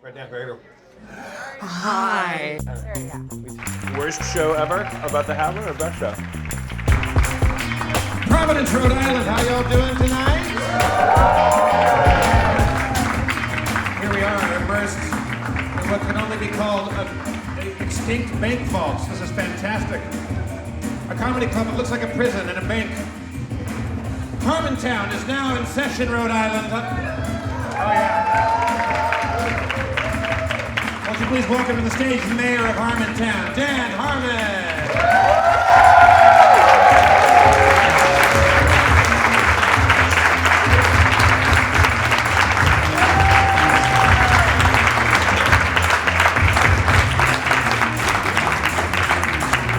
Right now, very Hi. There you go. Worst show ever about the Haver or best show? Providence, Rhode Island, how y'all doing tonight? Here we are, immersed in what can only be called a extinct bank vaults. This is fantastic. A comedy club that looks like a prison and a bank. Harmontown is now in session, Rhode Island. Oh yeah. Won't you please welcome to the stage the mayor of Harmontown, Dan Harmon.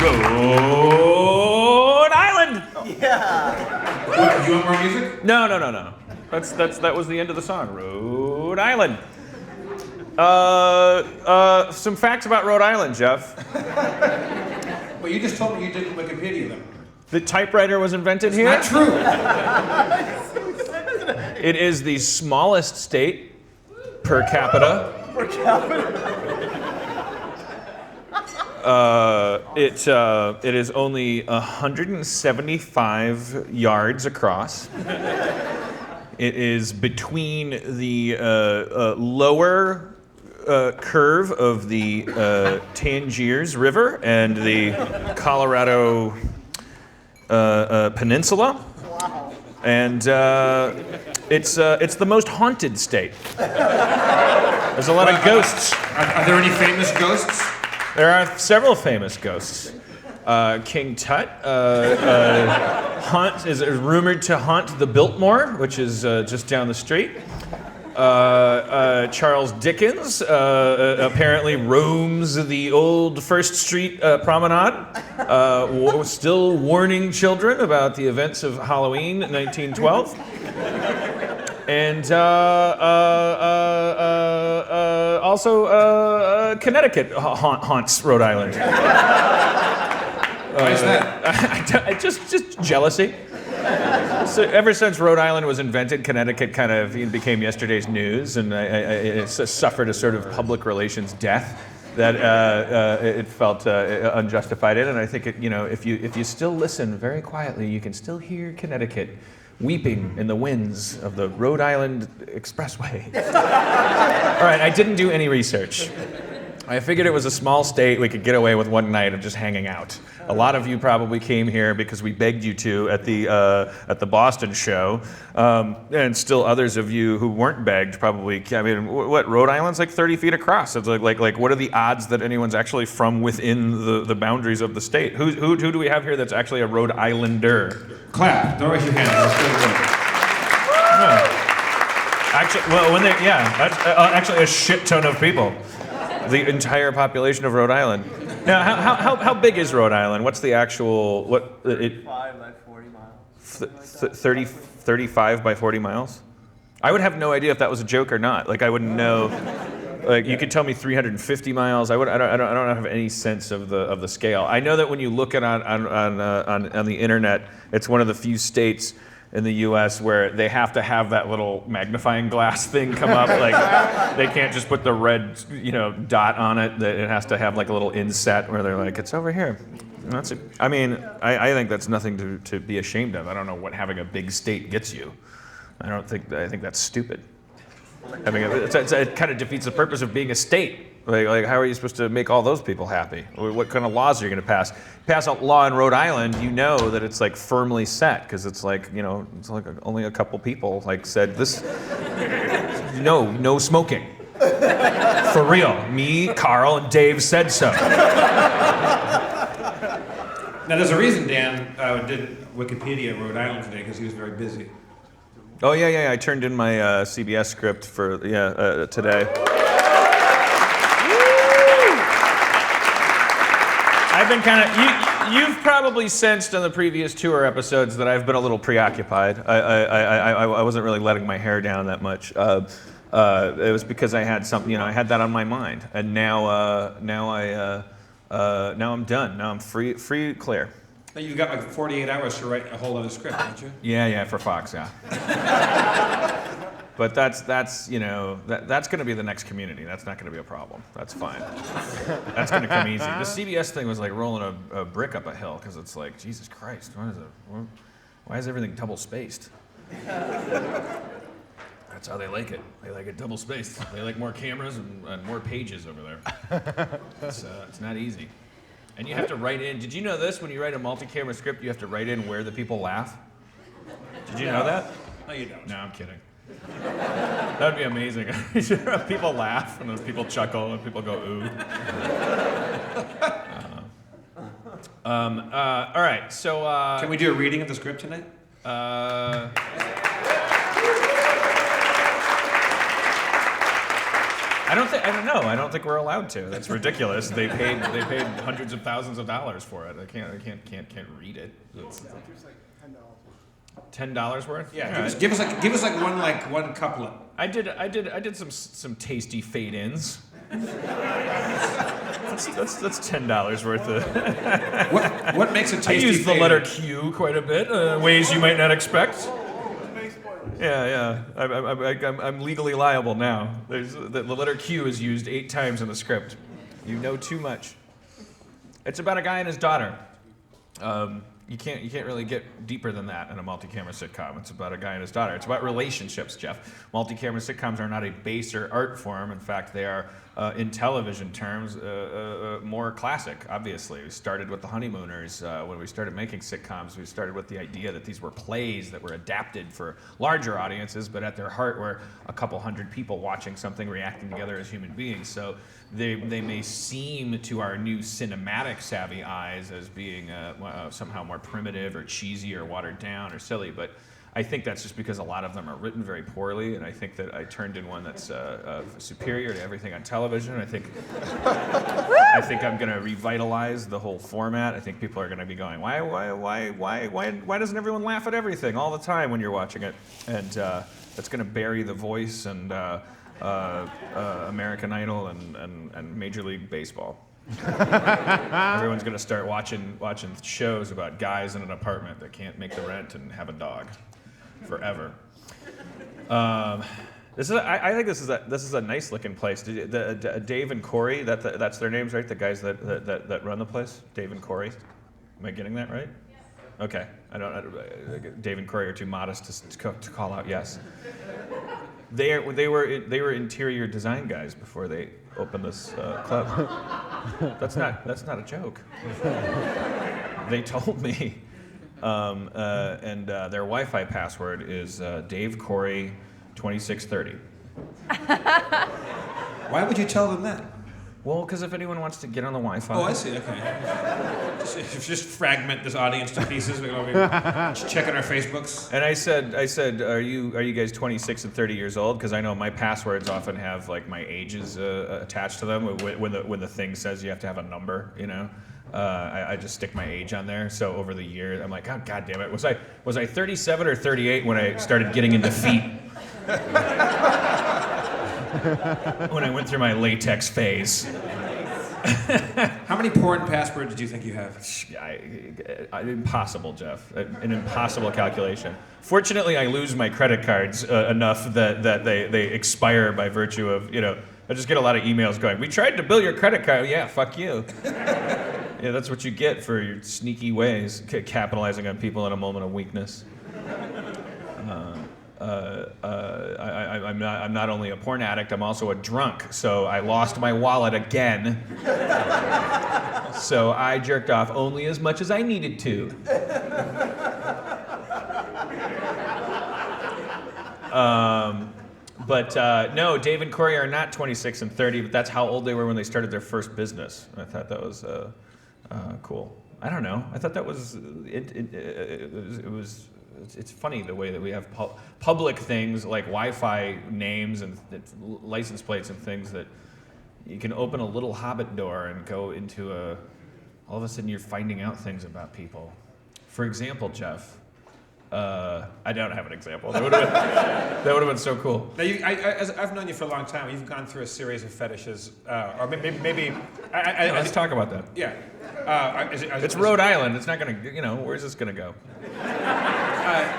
Rhode Island. Yeah. What, do you want more music? No. That was the end of the song. Rhode Island. Some facts about Rhode Island, Jeff. Well, you just told me you didn't Wikipedia them. The typewriter was invented here. Not true. It is the smallest state per capita. It is only 175 yards across. It is between the lower curve of the Tangiers River and the Colorado Peninsula. Wow. And it's the most haunted state. There's a lot of ghosts. Are there any famous ghosts? There are several famous ghosts. King Tut is rumored to haunt the Biltmore, which is just down the street. Charles Dickens apparently roams the old First Street promenade, still warning children about the events of Halloween 1912. And also Connecticut haunts Rhode Island. Why is that? Just jealousy. So ever since Rhode Island was invented, Connecticut kind of became yesterday's news, and it suffered a sort of public relations death that it felt unjustified in. And I think if you still listen very quietly, you can still hear Connecticut weeping in the winds of the Rhode Island Expressway. All right, I didn't do any research. I figured it was a small state we could get away with one night of just hanging out. A lot of you probably came here because we begged you to at the Boston show, and still others of you who weren't begged probably. I mean, what Rhode Island's like 30 feet across. It's like what are the odds that anyone's actually from within the boundaries of the state? Who do we have here that's actually a Rhode Islander? Clap. Don't raise your hands. That's really good. Actually, well, that's actually a shit ton of people. The entire population of Rhode Island. Now, how big is Rhode Island? What's the actual 35 by 40 miles. 35 by 40 miles? I would have no idea if that was a joke or not. Like I wouldn't know. Like you could tell me 350 miles. I don't have any sense of the scale. I know that when you look at on the internet, it's one of the few states in the U.S. where they have to have that little magnifying glass thing come up. Like they can't just put the red, dot on it. It has to have like a little inset where they're like, it's over here. I think that's nothing to be ashamed of. I don't know what having a big state gets you. I think that's stupid. It kind of defeats the purpose of being a state. Like how are you supposed to make all those people happy? What kind of laws are you going to pass? Pass a law in Rhode Island, you know that it's like firmly set because it's like only a couple people like said this. No smoking. For real, me, Carl, and Dave said so. Now, there's a reason Dan didn't Wikipedia Rhode Island today because he was very busy. Oh yeah. I turned in my CBS script for today. I've been you've probably sensed in the previous tour episodes that I've been a little preoccupied. I wasn't really letting my hair down that much. It was because I had something, I had that on my mind, and now I'm done. Now I'm free, clear. Now you've got like 48 hours to write a whole other script, don't you? Yeah, for Fox, yeah. But that's you know, that's going to be the next community. That's not going to be a problem. That's fine. That's going to come easy. The CBS thing was like rolling a brick up a hill because it's like, Jesus Christ, why is everything double spaced? That's how they like it. They like it double spaced. They like more cameras and more pages over there. It's not easy. And you have to write in. Did you know this? When you write a multi-camera script, you have to write in where the people laugh. Did you know that? No, you don't. No, I'm kidding. That would be amazing. People laugh, and then people chuckle, and people go, ooh. All right, so... Can we do a reading of the script tonight? I don't think we're allowed to. That's ridiculous. They paid hundreds of thousands of dollars for it. I can't read it. It's $10 worth? Yeah, give us one couplet. I did some tasty fade-ins. That's $10 worth of. What makes a tasty? I use the fade-in? letter Q quite a bit, ways you might not expect. Yeah. I'm legally liable now. The letter Q is used 8 times in the script. You know too much. It's about a guy and his daughter. You can't really get deeper than that in a multi-camera sitcom. It's about a guy and his daughter. It's about relationships, Jeff. Multi-camera sitcoms are not a baser art form. In fact, they are, in television terms, more classic, obviously. We started with The Honeymooners. When we started making sitcoms, we started with the idea that these were plays that were adapted for larger audiences, but at their heart were a couple hundred people watching something, reacting together as human beings. So they may seem to our new cinematic savvy eyes as being somehow more primitive or cheesy or watered down or silly, but I think that's just because a lot of them are written very poorly, and I think that I turned in one that's superior to everything on television. I think I'm going to revitalize the whole format. I think people are going to be going, why doesn't everyone laugh at everything all the time when you're watching it? And that's going to bury The Voice and American Idol and Major League Baseball. Everyone's going to start watching shows about guys in an apartment that can't make the rent and have a dog forever. I think this is a nice looking place. Dave and Corey, that's their names, right? The guys that run the place, Dave and Corey. Am I getting that right? Okay. Dave and Corey are too modest to call out yes. They were interior design guys before they opened this club. That's not a joke. They told me, and their Wi-Fi password is Dave Corey 2630. Why would you tell them that? Well, because if anyone wants to get on the Wi-Fi. Oh, I see. Okay. Just fragment this audience to pieces. We're gonna be checking our Facebooks. And I said, are you guys 26 and 30 years old? Because I know my passwords often have like my ages attached to them. When the thing says you have to have a number, you know. I just stick my age on there. So over the years, I'm like, oh, God damn it. Was I 37 or 38 when I started getting into feet? When I went through my latex phase. How many porn passwords did you think you have? Impossible, Jeff. An impossible calculation. Fortunately, I lose my credit cards enough that they expire by virtue of, I just get a lot of emails going, we tried to bill your credit card. Yeah, fuck you. Yeah, that's what you get for your sneaky ways, capitalizing on people in a moment of weakness. I'm not only a porn addict, I'm also a drunk. So I lost my wallet again. So I jerked off only as much as I needed to. No, Dave and Corey are not 26 and 30, but that's how old they were when they started their first business. I thought that was cool. I don't know. I thought that was it's funny the way that we have public things like Wi-Fi names and license plates and things that you can open a little hobbit door and go into all of a sudden you're finding out things about people. For example, Jeff, I don't have an example. That would have been so cool. Now, I've known you for a long time. You've gone through a series of fetishes, or maybe. Let's talk about that. Yeah. It's Rhode Island. It's not gonna. Where's this gonna go?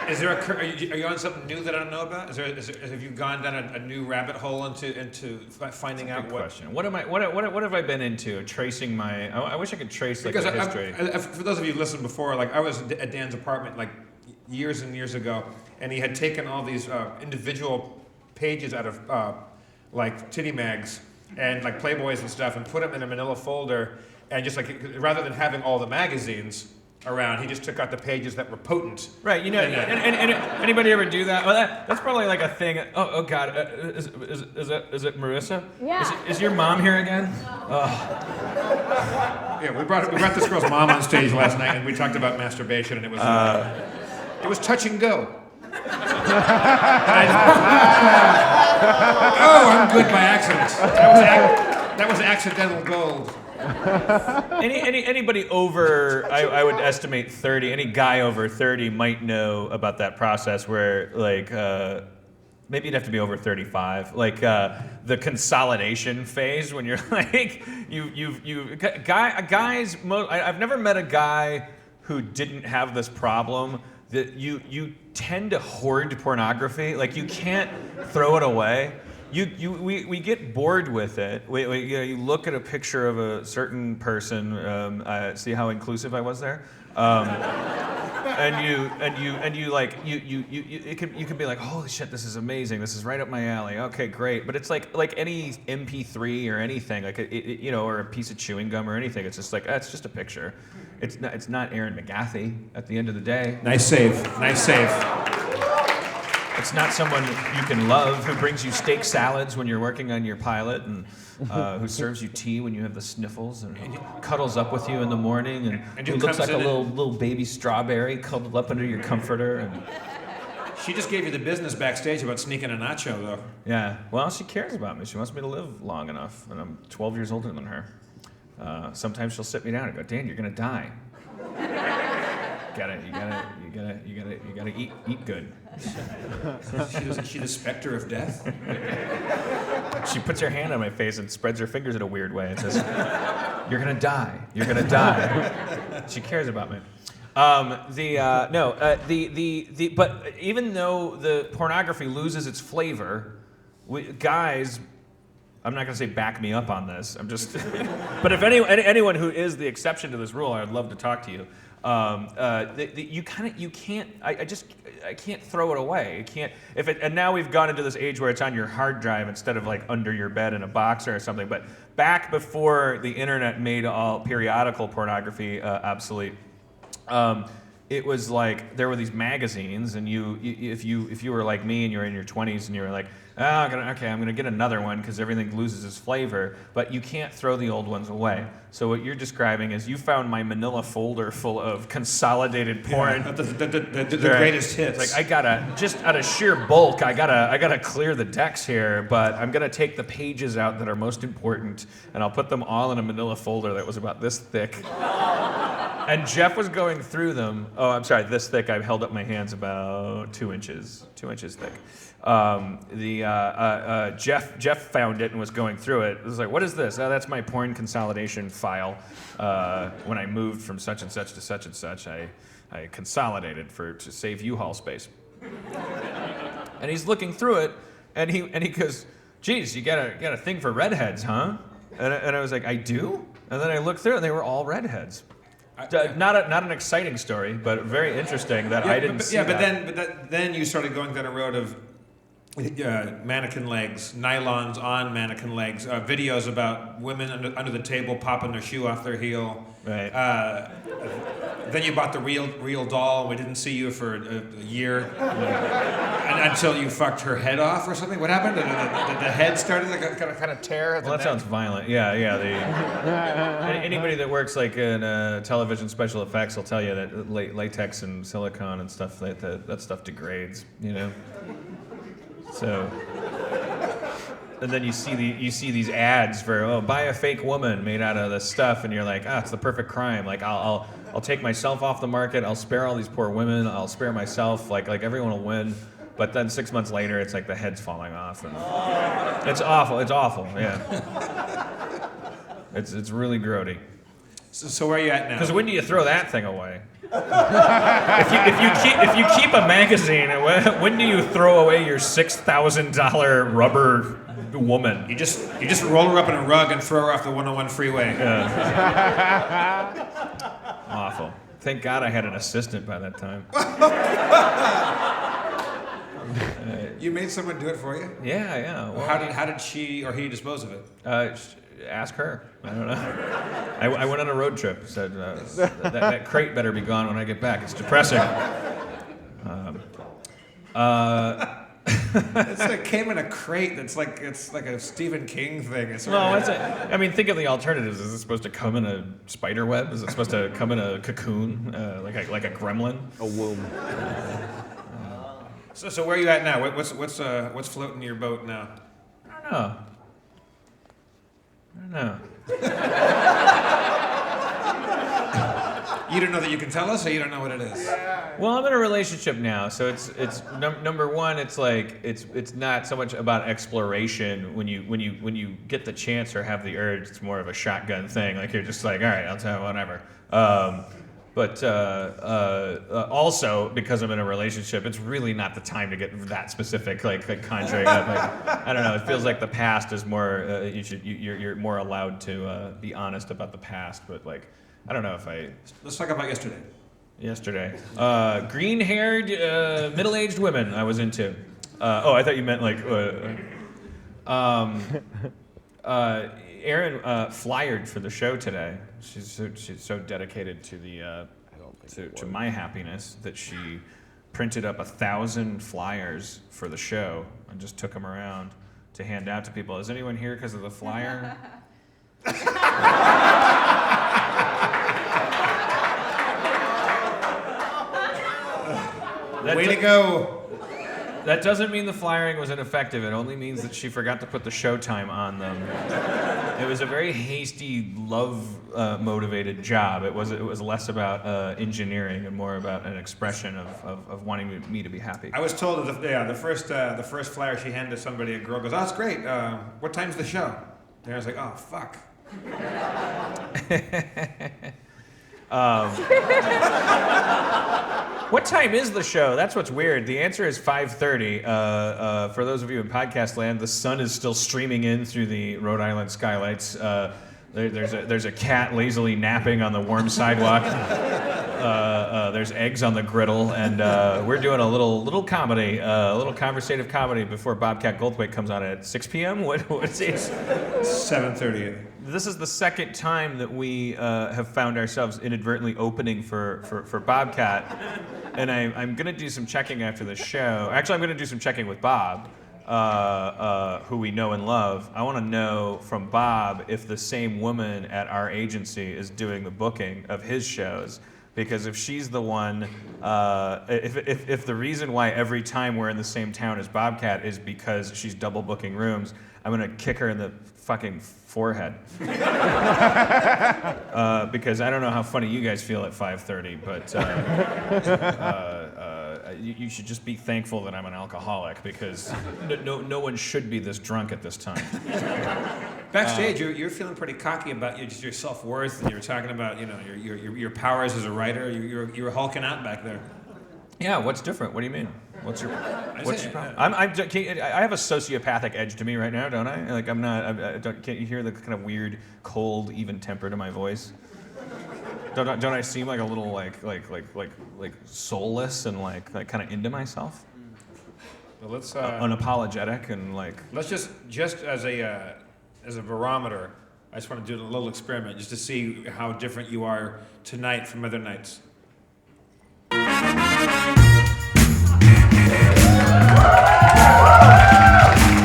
Is there are you on something new that I don't know about? Have you gone down a new rabbit hole into finding out what? Question. What have I been into? Tracing my. I wish I could trace like the history. For those of you who listened before, like I was at Dan's apartment like years and years ago, and he had taken all these individual pages out of like titty mags and like Playboys and stuff, and put them in a manila folder, and just like rather than having all the magazines around, he just took out the pages that were potent. Right, you know, and anybody ever do that? Well, that's probably like a thing. Oh God, is it Marissa? Yeah. Is your mom here again? Oh. Yeah, we brought this girl's mom on stage last night, and we talked about masturbation, and it was touch and go. Oh, I'm good by accident. That was accidental gold. Anybody over, I would estimate 30, any guy over 30 might know about that process where, like, maybe you'd have to be over 35, like the consolidation phase when you're like, I've never met a guy who didn't have this problem, that you tend to hoard pornography, like you can't throw it away. We get bored with it. You look at a picture of a certain person. See how inclusive I was there. You can be like, holy shit, this is amazing. This is right up my alley. Okay, great. But it's like any MP3 or anything, like or a piece of chewing gum or anything. It's just like it's just a picture. It's not Aaron McGathy at the end of the day. Nice save. It's not someone you can love who brings you steak salads when you're working on your pilot, and who serves you tea when you have the sniffles, and cuddles up with you in the morning, and who looks like a little baby strawberry cuddled up under your comforter. And she just gave you the business backstage about sneaking a nacho, though. Yeah, well, she cares about me. She wants me to live long enough, and I'm 12 years older than her. Sometimes she'll sit me down and go, Dan, you're gonna die. You gotta eat good. Is she the specter of death? She puts her hand on my face and spreads her fingers in a weird way and says, "You're gonna die. You're gonna die." She cares about me. But even though the pornography loses its flavor, guys. I'm not going to say back me up on this. I'm just, but if anyone who is the exception to this rule, I'd love to talk to you. You can't. I can't throw it away. You can't. And now we've gone into this age where it's on your hard drive instead of like under your bed in a boxer or something. But back before the internet made all periodical pornography obsolete. It was like there were these magazines, and if you were like me and you were in your 20s and you were like, I'm gonna get another one because everything loses its flavor, but you can't throw the old ones away. So what you're describing is you found my manila folder full of consolidated porn. Yeah, the greatest hits. Like I gotta, just out of sheer bulk, I gotta clear the decks here, but I'm gonna take the pages out that are most important, and I'll put them all in a manila folder that was about this thick. And Jeff was going through them. Oh, I'm sorry, this thick. I've held up my hands about 2 inches thick. Jeff found it and was going through it. It was like, what is this? Oh, that's my porn consolidation file. When I moved from such and such to such and such, I consolidated to save U-Haul space. And he's looking through it, and he goes, geez, you got a thing for redheads, huh? And I was like, I do? And then I looked through it, and they were all redheads. Not an exciting story, but very interesting that I didn't see. But then you started going down a road of mannequin legs, nylons on mannequin legs, videos about women under the table popping their shoe off their heel. Right. Then you bought the real doll. We didn't see you for a year, and until you fucked her head off or something. What happened? The head started to kind of tear. Well, that sounds violent. Yeah. Anybody that works like in television special effects will tell you that latex and silicone and stuff like that stuff degrades. You know. So. And then you see these ads for buy a fake woman made out of this stuff, and you're like, it's the perfect crime. Like I'll take myself off the market. I'll spare all these poor women. I'll spare myself. Like everyone will win. But then 6 months later, it's like the head's falling off, and it's awful. It's awful. Yeah. It's really grody. So where are you at now? Because when do you throw that thing away? if you keep a magazine, when do you throw away your $6,000 rubber woman? You just roll her up in a rug and throw her off the 101 freeway. Awful. Thank God I had an assistant by that time. You made someone do it for you? Yeah. Well, How did she or he dispose of it? Ask her. I don't know. I went on a road trip. Said that crate better be gone when I get back. It's depressing. It came in a crate. It's like a Stephen King thing. I mean, think of the alternatives. Is it supposed to come in a spider web? Is it supposed to come in a cocoon, like a gremlin? A womb. So where are you at now? What's floating your boat now? I don't know. You don't know that you can tell us, or you don't know what it is? Well, I'm in a relationship now, so it's number one. It's like it's not so much about exploration. When you get the chance or have the urge, it's more of a shotgun thing. Like you're just like, all right, I'll tell you whatever. But also because I'm in a relationship, it's really not the time to get that specific, like conjuring up. I don't know. It feels like the past is more. You're more allowed to be honest about the past. But like, I don't know if I. Let's talk about yesterday. Yesterday, green-haired, middle-aged women I was into. I thought you meant like. Erin flyered for the show today. She's so dedicated to the to my happiness that she printed up 1,000 flyers for the show and just took them around to hand out to people. Is anyone here because of the flyer? Way to go. That doesn't mean the flyering was ineffective. It only means that she forgot to put the showtime on them. It was a very hasty, love-motivated job. It was less about engineering and more about an expression of wanting me to be happy. I was told that the first flyer she handed to somebody, a girl goes, "Oh, that's great. What time's the show?" And I was like, "Oh, fuck." What time is the show? That's what's weird. The answer is 5:30. For those of you in podcast land, the sun is still streaming in through the Rhode Island skylights. There's a cat lazily napping on the warm sidewalk. There's eggs on the griddle, and we're doing a little comedy, a little conversative comedy before Bobcat Goldthwait comes on at 6 p.m. What's it? 7:30. This is the second time that we have found ourselves inadvertently opening for Bobcat, and I'm going to do some checking after the show. Actually, I'm going to do some checking with Bob, who we know and love. I want to know from Bob if the same woman at our agency is doing the booking of his shows. Because if she's the one, if the reason why every time we're in the same town as Bobcat is because she's double booking rooms, I'm gonna kick her in the fucking forehead. Because I don't know how funny you guys feel at 5:30, but you should just be thankful that I'm an alcoholic, because no one should be this drunk at this time. Backstage, you're feeling pretty cocky about your self-worth, and you were talking about your powers as a writer. You were hulking out back there. Yeah, what's different? What do you mean? What's your problem? I have a sociopathic edge to me right now, don't I? Like I'm not. Can't you hear the kind of weird, cold, even temper to my voice? Don't I seem like a little like soulless and like kind of into myself? Well, let's unapologetic and like. Let's just as a barometer, I just want to do a little experiment just to see how different you are tonight from other nights.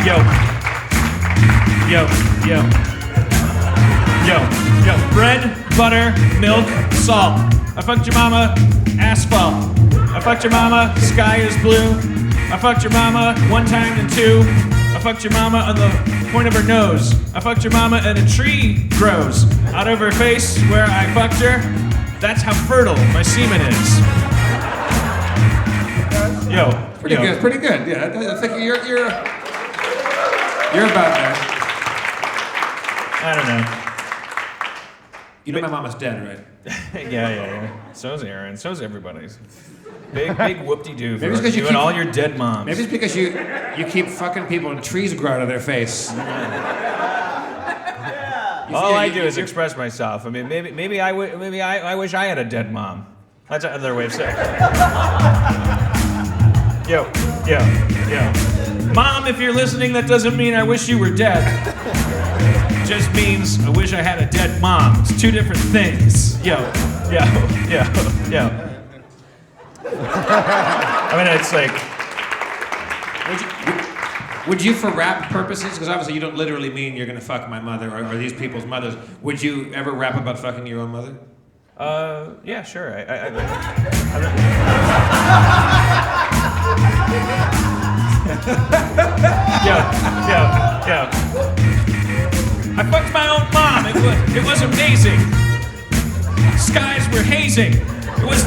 Yo, bread, butter, milk, salt. I fucked your mama, asphalt. I fucked your mama, sky is blue. I fucked your mama 1 time and 2. I fucked your mama on the point of her nose. I fucked your mama and a tree grows out of her face where I fucked her. That's how fertile my semen is. Pretty good. Yeah, I think you're about there. I don't know. You know my mama's dead, right? Yeah. So's Aaron. So's everybody's. Big whoop-de-doo for Maybe it's 'cause you you and keep- all your dead moms. Maybe it's because you keep fucking people and trees grow out of their face. All I do is express myself. I mean, maybe I wish I had a dead mom. That's another way of saying it. Yo. Mom, if you're listening, that doesn't mean I wish you were dead. It just means I wish I had a dead mom. It's two different things. Yo. I mean, it's like, Would you, for rap purposes, because obviously you don't literally mean you're gonna fuck my mother or these people's mothers, would you ever rap about fucking your own mother? yeah, sure. Yeah. I fucked my own mom. It was amazing. Skies were hazing. It was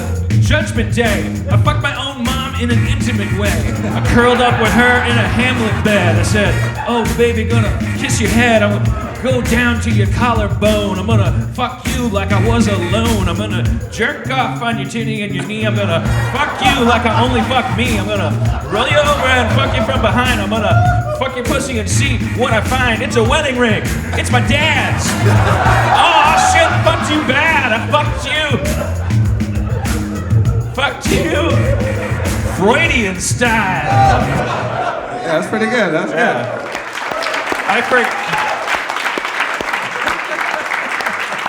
Judgment Day. I fucked my own mom in an intimate way. I curled up with her in a Hamlet bed. I said, "Oh, baby, gonna kiss your head. I'm gonna go down to your collarbone. I'm gonna fuck you like I was alone. I'm gonna jerk off on your titty and your knee. I'm gonna fuck you like I only fuck me. I'm gonna roll you over and fuck you from behind. I'm gonna fuck your pussy and see what I find. It's a wedding ring. It's my dad's. Oh, shit, fucked you bad. I fucked you. Fucked you. Freudian style." Yeah, that's pretty good. That's good.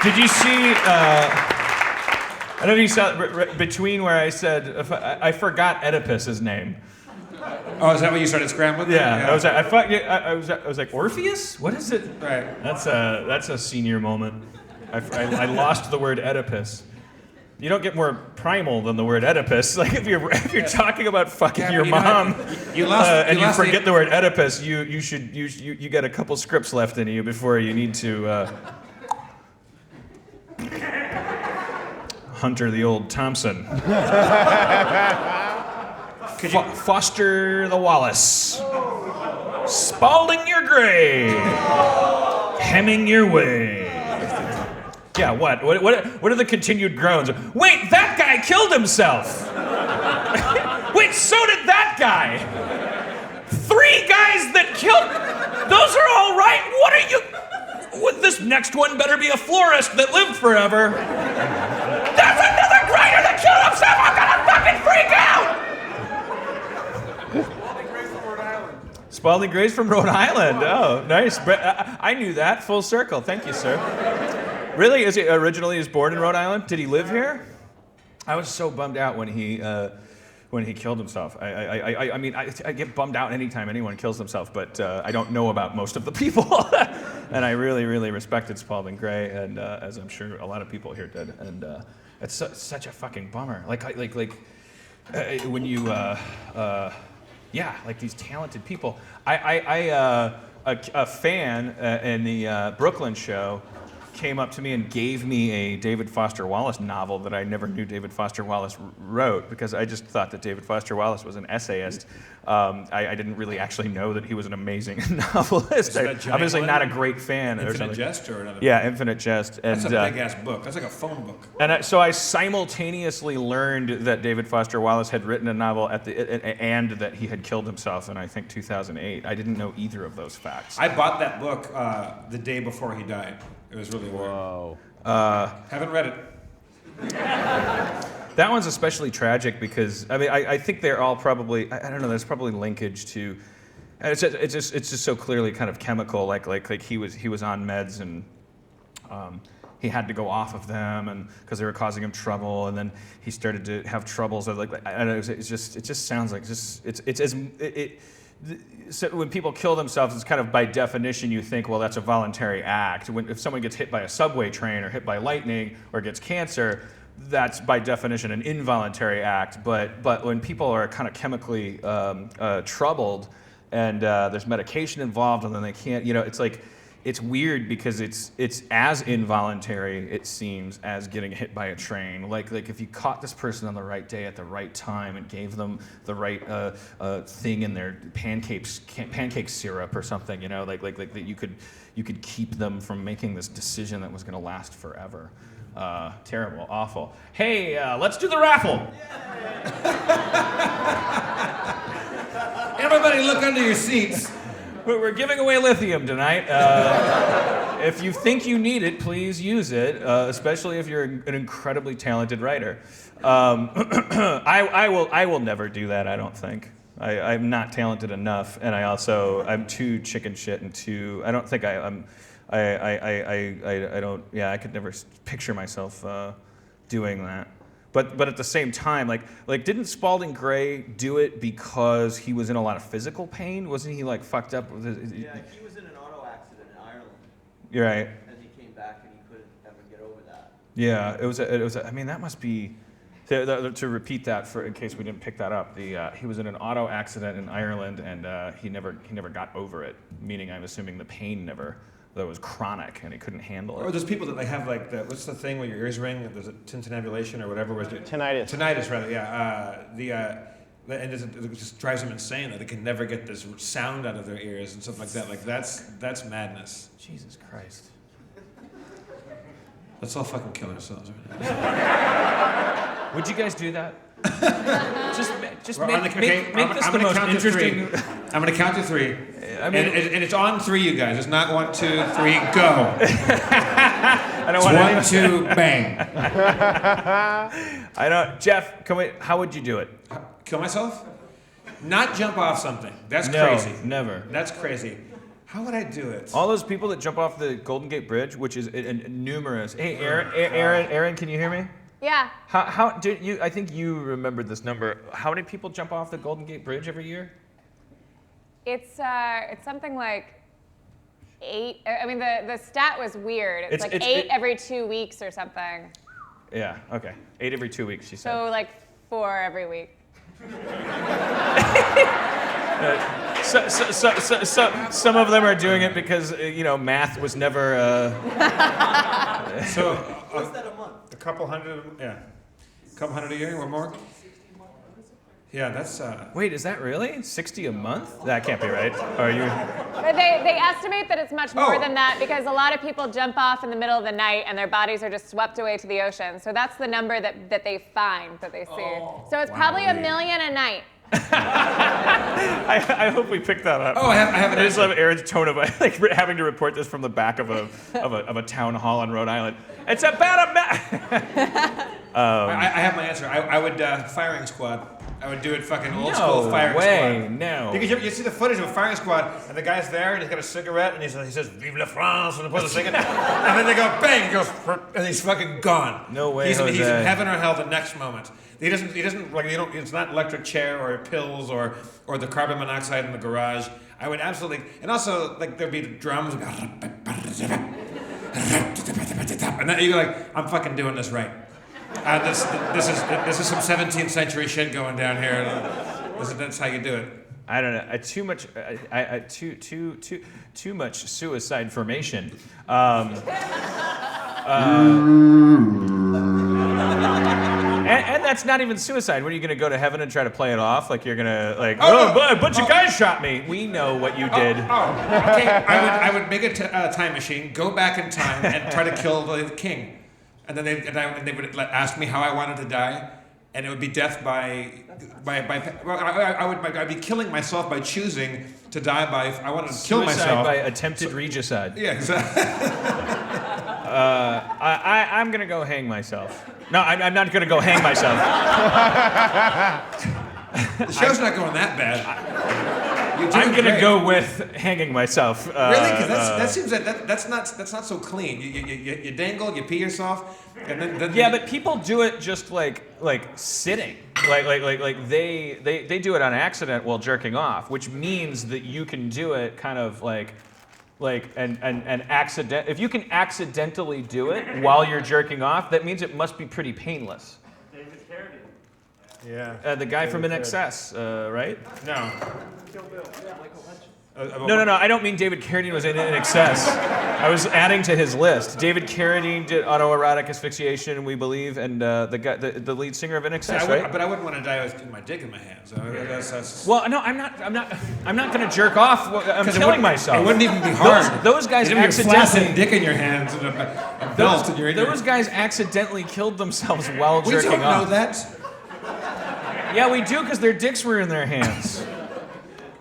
Did you see, I don't know if you saw between where I said, I forgot Oedipus's name. Oh, is that what you started scrambling? Yeah. I was like, Orpheus? What is it? Right. That's a senior moment. I lost the word Oedipus. You don't get more primal than the word Oedipus. Like if you're talking about fucking your mom, you forget the word Oedipus, you get a couple scripts left in you before you need to Hunter the old Thompson. Foster the Wallace. Spalding your grave. Hemming your way. Yeah, what are the continued groans? Wait, that guy killed himself! Wait, so did that guy! 3 guys that killed... Those are all right? What are you... This next one better be a florist that lived forever. That's another writer that killed himself! I'm gonna fucking freak out! Spalding Grace from Rhode Island. Oh, nice. I knew that. Full circle. Thank you, sir. Really? Is he originally born in Rhode Island? Did he live here? I was so bummed out when he killed himself. I mean, I get bummed out anytime anyone kills themselves, but I don't know about most of the people. And I really, really respected Spalding Gray, and as I'm sure a lot of people here did. And it's such a fucking bummer. When you, like these talented people. A fan in the Brooklyn show came up to me and gave me a David Foster Wallace novel that I never knew David Foster Wallace wrote, because I just thought that David Foster Wallace was an essayist. I didn't really actually know that he was an amazing novelist. Obviously not a great fan. Infinite Jest or another? Yeah, Infinite Jest. And, that's a big-ass book. That's like a phone book. And so I simultaneously learned that David Foster Wallace had written a novel and that he had killed himself in, I think, 2008. I didn't know either of those facts. I bought that book the day before he died. It was really weird. Whoa. Haven't read it. That one's especially tragic because I think they're all probably, I don't know, there's probably linkage to, it's just so clearly kind of chemical, like he was on meds and he had to go off of them and because they were causing him trouble, and then he started to have troubles. I don't know, it just sounds like so when people kill themselves, it's kind of by definition you think, well, that's a voluntary act. If someone gets hit by a subway train or hit by lightning or gets cancer, that's by definition an involuntary act. But when people are kind of chemically troubled and there's medication involved and then they can't, it's like it's weird because it's as involuntary, it seems, as getting hit by a train. Like if you caught this person on the right day at the right time and gave them the right thing in their pancake syrup or something, you know, like that you could keep them from making this decision that was going to last forever. Terrible, awful. Hey, let's do the raffle. Everybody look under your seats. We're giving away lithium tonight. If you think you need it, please use it, especially if you're an incredibly talented writer. I will never do that, I don't think. I'm not talented enough, and I'm too chicken shit and too, I don't think I could never picture myself doing that. But at the same time, like didn't Spalding Gray do it because he was in a lot of physical pain? Wasn't he like fucked up? Yeah, he was in an auto accident in Ireland. You're right. And he came back and he couldn't ever get over that. Yeah, it was. I mean, that must be. To repeat that in case we didn't pick that up, he was in an auto accident in Ireland and he never got over it. Meaning, I'm assuming the pain that was chronic and he couldn't handle it. Or there's people that like have like what's the thing where your ears ring? There's a tinninnabulation or whatever was it? Tinnitus. Tinnitus, rather. Yeah. And it just drives them insane that they can never get this sound out of their ears and stuff like that. Like that's madness. Jesus Christ. Let's all fucking kill ourselves right now. Would you guys do that? just Well, make this the most interesting. I'm gonna count to three. I mean, and it's on three, you guys. It's not 1, 2, 3, go. I don't It's 1, 2, bang. I don't. Jeff, how would you do it? Kill myself? Not jump off something. That's No, crazy. never. That's crazy. How would I do it? All those people that jump off the Golden Gate Bridge, which is numerous. Hey, Aaron, can you hear me? Yeah. How did you? I think you remembered this number. How many people jump off the Golden Gate Bridge every year? It's something like 8. I mean, the stat was weird. It's like 8 every 2 weeks or something. Yeah. Okay. 8 every 2 weeks, she said. So like 4 every week. Some of them are doing it because math was never. So What's that a month? a couple hundred, yeah, a couple hundred a year or more. Yeah, that's. Wait, is that really 60 a month? That can't be right. Are you? But they estimate that it's much more Oh. than that because a lot of people jump off in the middle of the night and their bodies are just swept away to the ocean. So that's the number that they find, that they see. So it's probably 1 million a night. I hope we picked that up. Oh, I have an I just answer. love Aaron's tone of like having to report this from the back of a town hall in Rhode Island. It's about I have my answer. I would firing squad. I would do it fucking old school firing squad. No. Because you see the footage of a firing squad, and the guy's there, and he's got a cigarette, and he says, "Vive la France," and the person singing, and then they go bang, he goes, and he's fucking gone. No way, He's in Jose. heaven or hell the next moment. He doesn't like it's not electric chair or pills or the carbon monoxide in the garage. I would absolutely, and also like there'd be drums, and then you're like, I'm fucking doing this right. This is some 17th century shit going down here. That's how you do it. I don't know. Too much suicide formation. And that's not even suicide. What are you going to go to heaven and try to play it off like you're going to like? A bunch of guys shot me. We know what you did. Okay. I would make a time machine, go back in time, and try to kill the king. And then they would ask me how I wanted to die, and it would be death I'd be killing myself by choosing to die by. I wanted to kill Suicide myself by attempted regicide. Yeah, exactly. I'm gonna go hang myself. No, I'm not gonna go hang myself. The show's not going that bad. I'm gonna go with hanging myself. Really? Because that seems that's not so clean. You dangle, you pee yourself, and then Yeah, but people do it just like sitting. Like they do it on accident while jerking off, which means that you can do it kind of like accident. If you can accidentally do it while you're jerking off, that means it must be pretty painless. David Carradine. Yeah. The guy from In Excess, right? no. No. I don't mean David Carradine was in excess. I was adding to his list. David Carradine did autoerotic asphyxiation, we believe, and the lead singer of In Excess, right? But I wouldn't want to die with my dick in my hands. Well, no, I'm not going to jerk off. I'm killing myself. It wouldn't even be hard. Those guys You'd have your accidentally. flaccid dick in your hands and a belt in your ear. Those guys accidentally killed themselves while We jerking don't off. know that. Yeah, we do because their dicks were in their hands.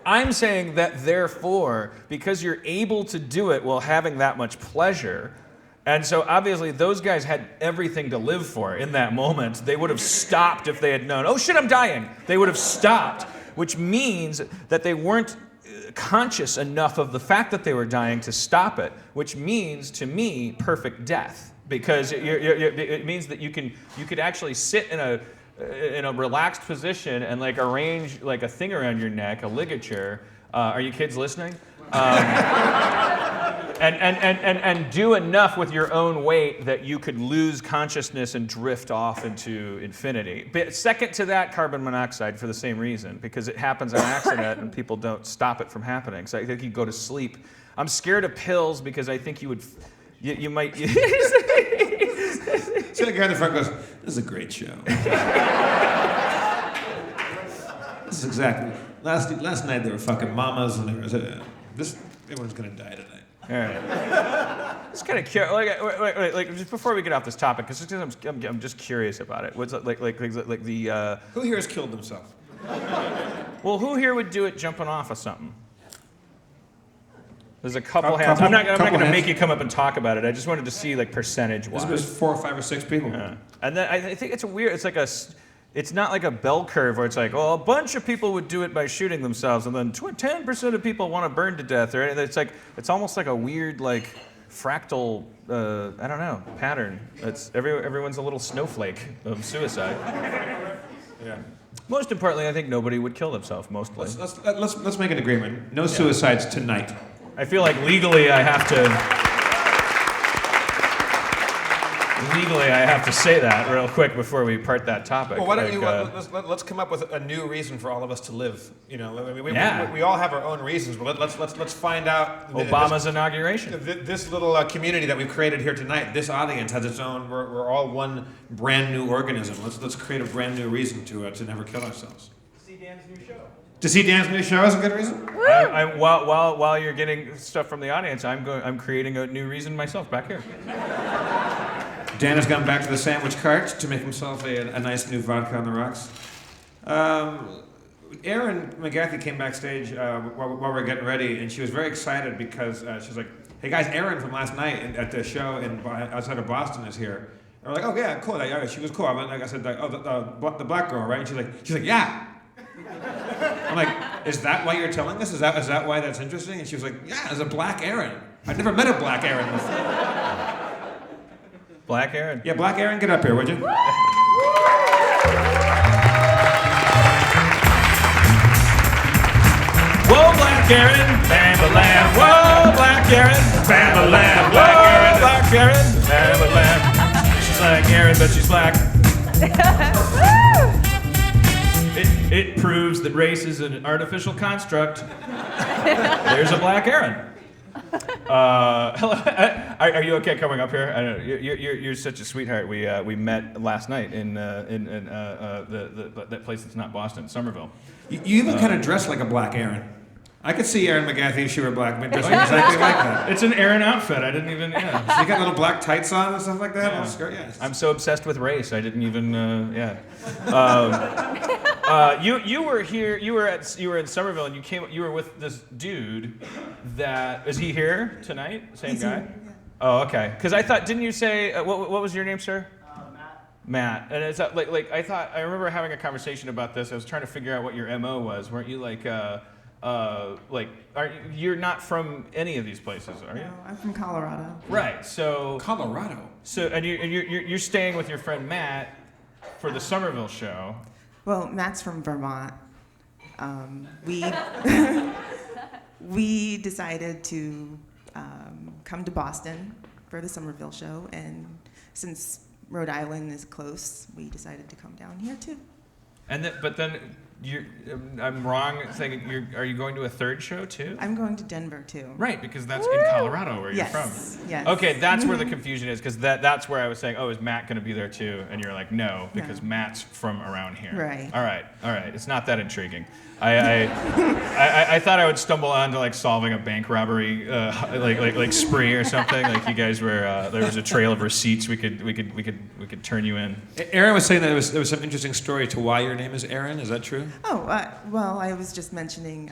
I'm saying that therefore, because you're able to do it while having that much pleasure, and so obviously those guys had everything to live for in that moment. They would have stopped if they had known, oh shit, I'm dying. They would have stopped, which means that they weren't conscious enough of the fact that they were dying to stop it, which means, to me, perfect death. Because it means that you could actually sit in a relaxed position and like arrange like a thing around your neck, a ligature. Are you kids listening? And do enough with your own weight that you could lose consciousness and drift off into infinity. But second to that, carbon monoxide for the same reason, because it happens on accident and people don't stop it from happening. So I think you go to sleep. I'm scared of pills because I think you might. See that guy in the front goes, this is a great show. This is exactly. Last night there were fucking mamas and there was everyone's gonna die tonight. All right. It's kind of curious. Like, just before we get off this topic, because I'm just curious about it. What's like the? Who here has killed himself? Well, who here would do it jumping off of something? There's a couple hands. I'm not going to make you come up and talk about it. I just wanted to see like percentage-wise. There's 4 or 5 or 6 people. Yeah. And then I think it's weird. It's not like a bell curve where it's like, oh, a bunch of people would do it by shooting themselves, and then 10% of people want to burn to death. Or it's almost like a weird like fractal, I don't know, pattern. Everyone's a little snowflake of suicide. Yeah. Most importantly, I think nobody would kill themselves. Mostly. Let's make an agreement. No suicides tonight. I feel like legally I have to say that real quick before we part that topic. Well, why don't let's come up with a new reason for all of us to live. You know, we all have our own reasons, but let's find out. Obama's inauguration. This little community that we've created here tonight. This audience has its own. We're all one brand new organism. Let's create a brand new reason to never kill ourselves. See Dan's new show. To see Dan's new show is a good reason. While you're getting stuff from the audience, I'm creating a new reason myself back here. Dan has gone back to the sandwich cart to make himself a nice new vodka on the rocks. Erin McGathy came backstage while we were getting ready, and she was very excited because she was like, "Hey guys, Erin from last night at the show outside of Boston is here." And we're like, "Oh yeah, cool." She was cool. I said, "Oh, the black girl, right?" And she's like, "Yeah." I'm like, "Is that why you're telling us? Is that why that's interesting?" And she was like, "Yeah, there's a black Erin. I've never met a black Erin before." Black Erin? Yeah, Black Erin, get up here, would you? Whoa, Black Erin, bam-a-lam. Whoa, Black Erin, bam-a-lam. Whoa, Black Erin, bam-a-lam. She's like Erin, but she's black. It proves that race is an artificial construct. There's a Black Erin. Hello. Are you okay coming up here? I don't know. You're such a sweetheart. We met last night in that place that's not Boston, Somerville. You even kind of dress like a black Erin. I could see Erin McGathy if she were black, dressing exactly like that. It's an Erin outfit. I didn't even. Yeah. So you got little black tights on and stuff like that. Yeah. Skirt, yeah. I'm so obsessed with race. I didn't even. Yeah. You were here. You were in Somerville, and you were with this dude. Is he here tonight? Same guy. Here, yeah. Oh, okay. Because I thought, didn't you say what was your name, sir? Matt. And it's like I remember having a conversation about this. I was trying to figure out what your MO was. Weren't you you're not from any of these places, are you? No, I'm from Colorado. Right. So Colorado. So you're staying with your friend Matt for the Somerville show. Well, Matt's from Vermont. We decided to come to Boston for the Somerville show, and since Rhode Island is close, we decided to come down here too. But then I'm wrong saying are you going to a third show too? I'm going to Denver too. Right, because that's in Colorado where you're from. Yes. Okay, that's where the confusion is, because that's where I was saying, oh, is Matt going to be there too? And you're like, no, because No. Matt's from around here. Right. All right. It's not that intriguing. I thought I would stumble onto like solving a bank robbery, like spree or something. Like you guys were there was a trail of receipts we could turn you in. Aaron was saying that there was some interesting story to why your name is Aaron. Is that true? Oh, well, I was just mentioning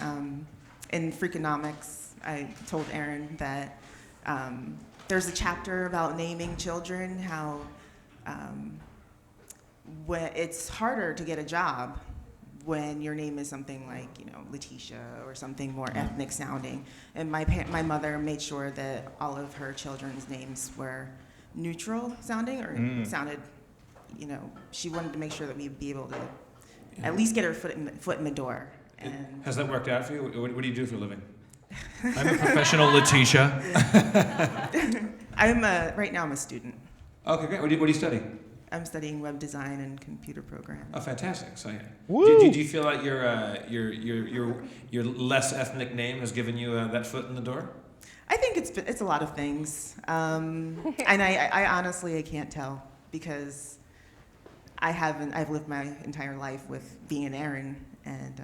in Freakonomics, I told Aaron that there's a chapter about naming children, how when it's harder to get a job when your name is something like, Letitia or something more ethnic sounding. And my mother made sure that all of her children's names were neutral sounding or sounded, she wanted to make sure that we'd be able to at least get her foot in the door. And Has that worked out for you? What do you do for a living? I'm a professional Letitia. Right now I'm a student. Okay, great. What do you study? I'm studying web design and computer programming. Oh, fantastic! So, Woo! do you feel like your less ethnic name has given you that foot in the door? I think it's a lot of things, and I honestly I can't tell because I've lived my entire life with being an Aaron and.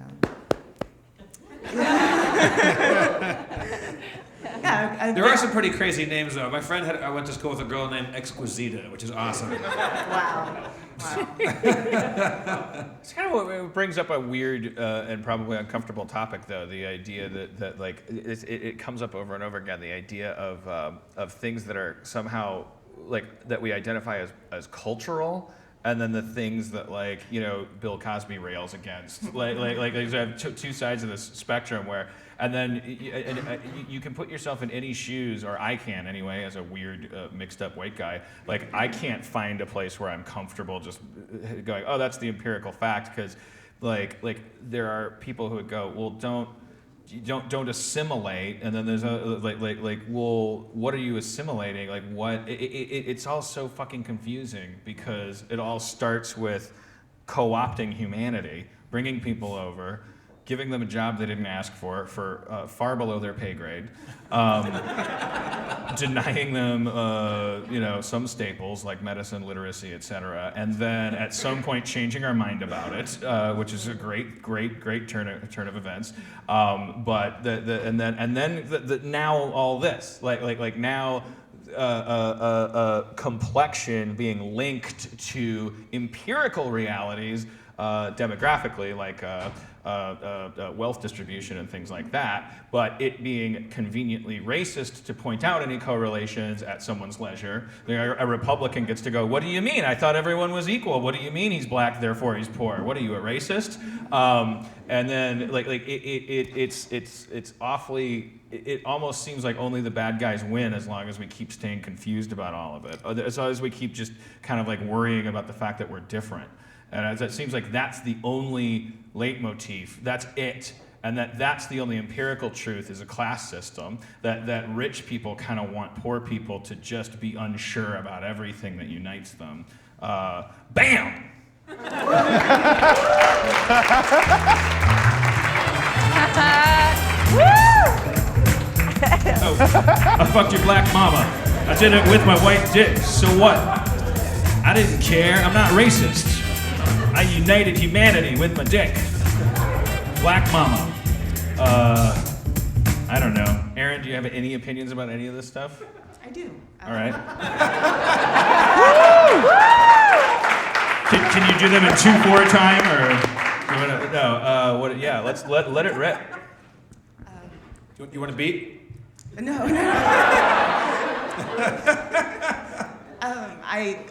Yeah, There are some pretty crazy names though. My friend I went to school with a girl named Exquisita, which is awesome. Wow. It's kind of what brings up a weird and probably uncomfortable topic, though. The idea that like it comes up over and over again. The idea of things that are somehow like that we identify as cultural, and then the things that Bill Cosby rails against. like there's two sides of this spectrum where. And then you can put yourself in any shoes, or I can anyway, as a weird mixed up white guy. Like I can't find a place where I'm comfortable just going, oh, that's the empirical fact, because like there are people who would go, well, don't assimilate, and then there's well, what are you assimilating? Like what? It's all so fucking confusing because it all starts with co-opting humanity, bringing people over. Giving them a job they didn't ask for far below their pay grade, denying them, some staples like medicine, literacy, etc., and then at some point changing our mind about it, which is a great turn of events. But now all this, like now. Complexion being linked to empirical realities demographically, like wealth distribution and things like that, but it being conveniently racist to point out any correlations at someone's leisure. A Republican gets to go, what do you mean? I thought everyone was equal. What do you mean he's black, therefore he's poor? What are you, a racist? And then it's awfully. It almost seems like only the bad guys win as long as we keep staying confused about all of it. As long as we keep just kind of like worrying about the fact that we're different. And it seems like that's the only leitmotif. That's it. And that's the only empirical truth is a class system. That rich people kind of want poor people to just be unsure about everything that unites them. Bam! Oh, I fucked your black mama. I did it with my white dick. So what? I didn't care. I'm not racist. I united humanity with my dick. Black mama. I don't know. Aaron, do you have any opinions about any of this stuff? I do. All right. Can you do them in 2/4 time, or no? Yeah, let's let it rip. You want a beat? No.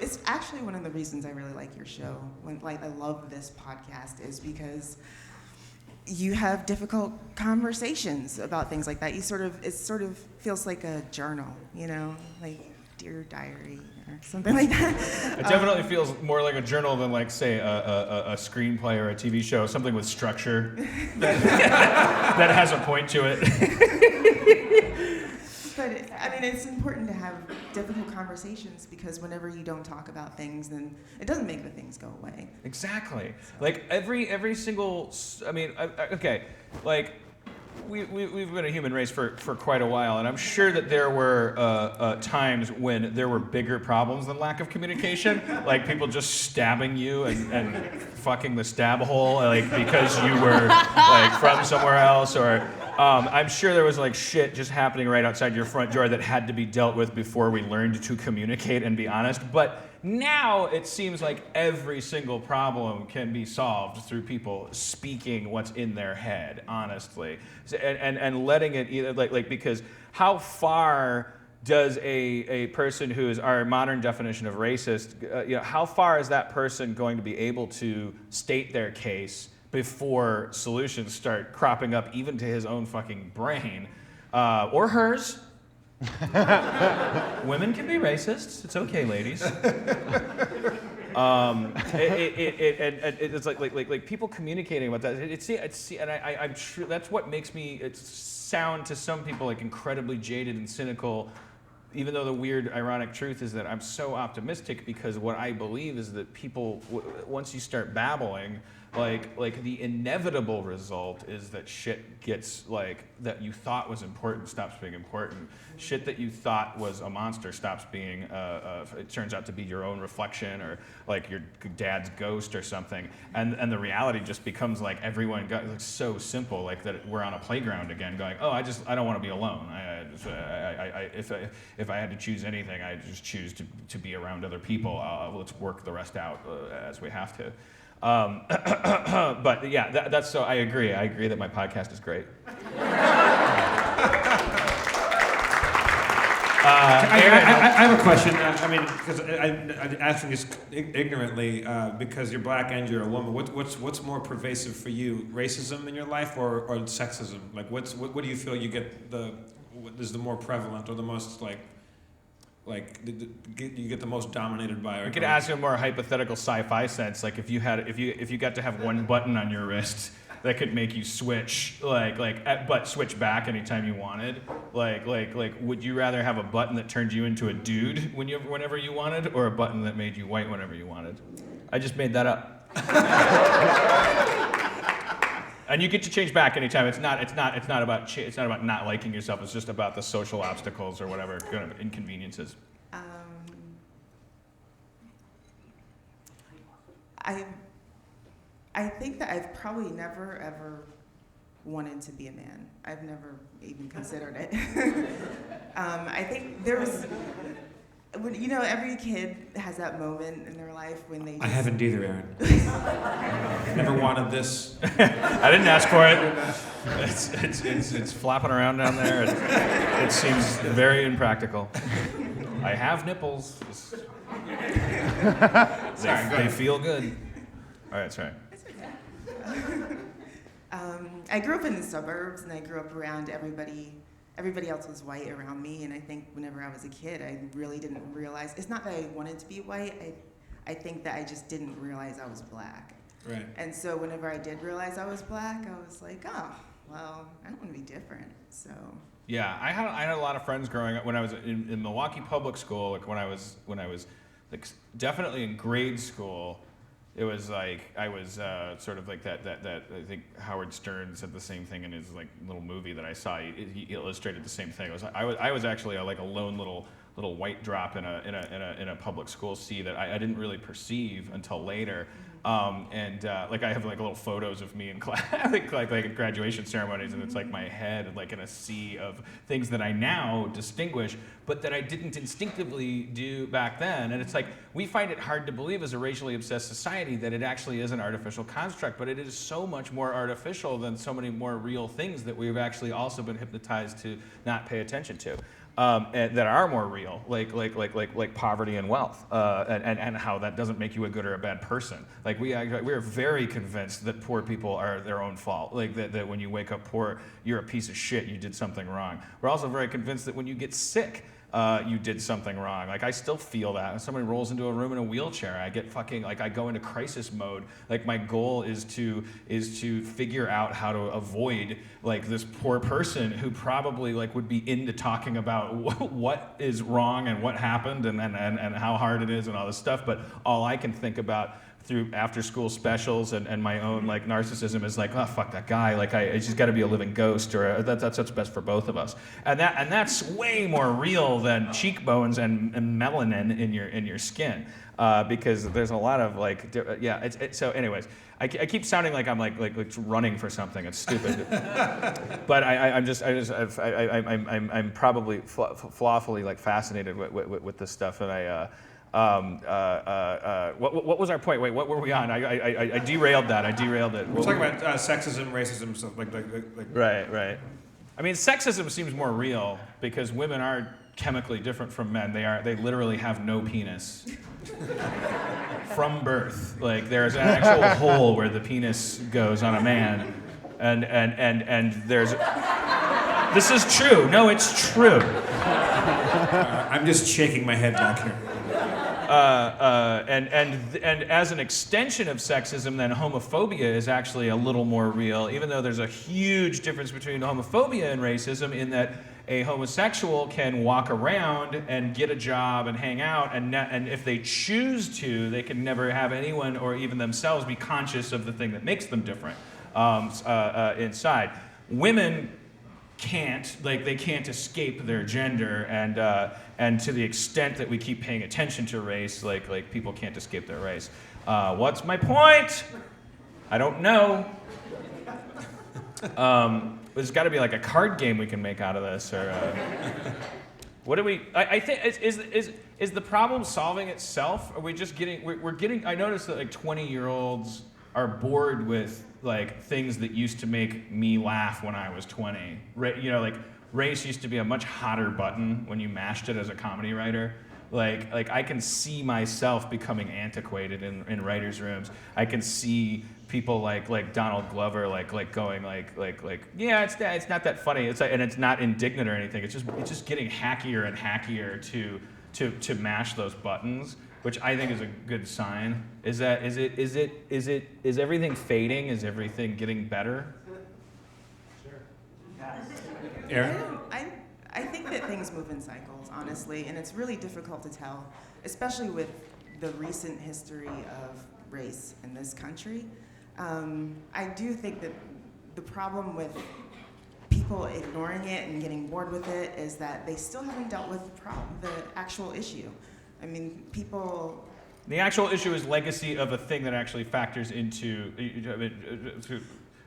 It's actually one of the reasons I really like your show. I love this podcast is because you have difficult conversations about things like that. It sort of feels like a journal, like Dear Diary or something like that. It definitely feels more like a journal than like, say, a screenplay or a TV show, something with structure that has a point to it. But mean, it's important to have difficult conversations because whenever you don't talk about things, then it doesn't make the things go away. Exactly. Like every single. I mean, okay. Like we've been a human race for quite a while, and I'm sure that there were times when there were bigger problems than lack of communication, like people just stabbing you and fucking the stab hole, like because you were like from somewhere else, or I'm sure there was like shit just happening right outside your front door that had to be dealt with before we learned to communicate and be honest. But now it seems like every single problem can be solved through people speaking what's in their head, honestly, and letting it either like because how far does a person who is our modern definition of racist, how far is that person going to be able to state their case before solutions start cropping up even to his own fucking brain or hers? Women can be racists. It's okay, ladies. It's like people communicating about that. And I'm sure that's what makes me sound to some people like incredibly jaded and cynical. Even though the weird, ironic truth is that I'm so optimistic because what I believe is that people, once you start babbling, like the inevitable result is that shit gets like that you thought was important stops being important. Shit that you thought was a monster stops being. It turns out to be your own reflection or like your dad's ghost or something. And the reality just becomes like everyone got like so simple like that we're on a playground again, going, oh, I don't want to be alone. If I had to choose anything, I just choose to be around other people. Let's work the rest out as we have to. But yeah, that's so. I agree. I agree that my podcast is great. I have a question. I mean, because I'm asking this ignorantly because you're black and you're a woman. What's more pervasive for you, racism in your life or sexism? Like, what do you feel you get what is the more prevalent or the most you get the most dominated by? We could ask in a more hypothetical sci-fi sense, like if you got to have one button on your wrist that could make you switch, but switch back anytime you wanted, like would you rather have a button that turned you into a dude whenever you wanted, or a button that made you white whenever you wanted? I just made that up. And you get to change back anytime. It's not about not liking yourself. It's just about the social obstacles or whatever kind of inconveniences. I think that I've probably never ever wanted to be a man. I've never even considered it. I think every kid has that moment in their life when they. I haven't either, Aaron. Never wanted this. I didn't ask for it. It's flopping around down there. It seems very impractical. I have nipples. They feel good. All right, sorry. I grew up in the suburbs, and I grew up around everybody else was white around me, and I think whenever I was a kid, I really didn't realize, it's not that I wanted to be white, I think that I just didn't realize I was black. Right. And so whenever I did realize I was black, I was like, oh, well, I don't want to be different, so. Yeah, I had a lot of friends growing up when I was in Milwaukee public school, like when I was like definitely in grade school. It was like I was sort of like that. I think Howard Stern said the same thing in his like little movie that I saw. He illustrated the same thing. I was actually like a lone little white drop in a public school sea that I didn't really perceive until later. Like I have like little photos of me in class, like at graduation ceremonies, and it's like my head like in a sea of things that I now distinguish, but that I didn't instinctively do back then. And it's like we find it hard to believe as a racially obsessed society that it actually is an artificial construct, but it is so much more artificial than so many more real things that we've actually also been hypnotized to not pay attention to. And that are more real, like poverty and wealth, and how that doesn't make you a good or a bad person. Like we're very convinced that poor people are their own fault. Like that when you wake up poor, you're a piece of shit. You did something wrong. We're also very convinced that when you get sick, you did something wrong. Like I still feel that when somebody rolls into a room in a wheelchair, I get fucking like I go into crisis mode. Like my goal is to figure out how to avoid like this poor person who probably like would be into talking about what is wrong and what happened and how hard it is and all this stuff. But all I can think about through after school specials and my own like narcissism is like, oh fuck that guy, like I just got to be a living ghost, or that's what's best for both of us, and that's way more real than cheekbones and melanin in your skin, because there's a lot of like so anyways, I keep sounding like I'm like running for something. It's stupid, but I'm probably flawfully like fascinated with this stuff, and what was our point? Wait, what were we on? I derailed that. I derailed it. We're talking about sexism, racism, stuff like. Right. I mean, sexism seems more real because women are chemically different from men. They literally have no penis from birth. Like there's an actual hole where the penis goes on a man, and there's. This is true. No, it's true. I'm just shaking my head back here. And as an extension of sexism, then homophobia is actually a little more real, even though there's a huge difference between homophobia and racism in that a homosexual can walk around and get a job and hang out, and if they choose to, they can never have anyone or even themselves be conscious of the thing that makes them different inside. Women can't, like they can't escape their gender, and to the extent that we keep paying attention to race, like people can't escape their race. What's my point? I don't know. There's got to be like a card game we can make out of this, or what do we? I think is the problem solving itself? Are we just getting? We're getting. I noticed that like 20-year-olds are bored with like things that used to make me laugh when I was 20. You know, like race used to be a much hotter button when you mashed it as a comedy writer. Like I can see myself becoming antiquated in writers' rooms. I can see people like Donald Glover like going like yeah, it's not that funny. It's like, and it's not indignant or anything. It's just getting hackier and hackier to mash those buttons, which I think is a good sign. Is everything fading? Is everything getting better? Sure. Yes. Aaron? I think that things move in cycles, honestly, and it's really difficult to tell, especially with the recent history of race in this country. I do think that the problem with people ignoring it and getting bored with it is that they still haven't dealt with the actual issue. I mean, people... The actual issue is legacy of a thing that actually factors into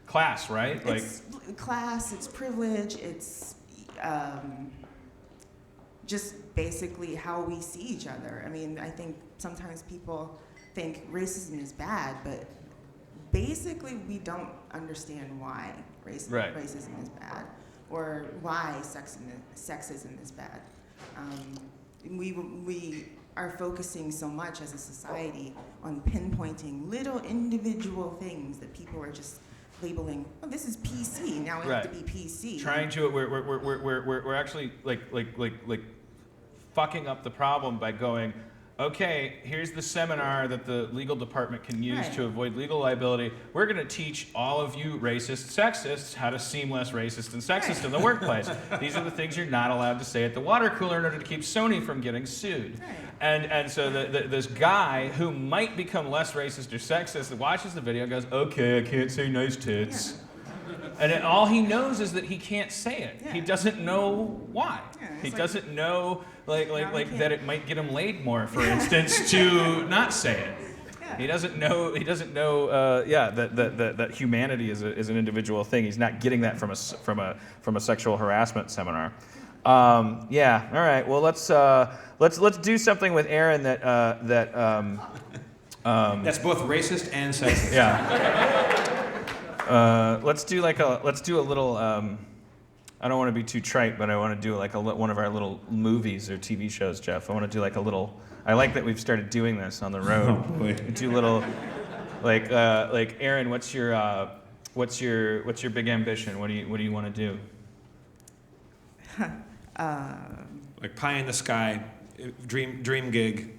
class, right? It's class, it's privilege, it's just basically how we see each other. I mean, I think sometimes people think racism is bad, but basically we don't understand why racism is bad or why sexism is bad. We are focusing so much as a society on pinpointing little individual things that people are just labeling, oh, this is PC, now we have to be PC. We're actually like fucking up the problem by going, okay, here's the seminar that the legal department can use to avoid legal liability. We're going to teach all of you racist sexists how to seem less racist and sexist in the workplace. These are the things you're not allowed to say at the water cooler in order to keep Sony from getting sued. And so this guy who might become less racist or sexist watches the video and goes, okay, I can't say nice tits. And all he knows is that he can't say it. He doesn't know why. He doesn't know like that it might get him laid more, for instance, to not say it. He doesn't know. That humanity is an individual thing. He's not getting that from a sexual harassment seminar. All right. Well, let's do something with Aaron that's both racist and sexist. Yeah. Let's do a little. I don't want to be too trite, but I want to do like one of our little movies or TV shows, Jeff. I want to do like a little. I like that we've started doing this on the road. Oh, boy. Do little, like Aaron, what's your big ambition? What do you want to do? Like pie in the sky, dream gig.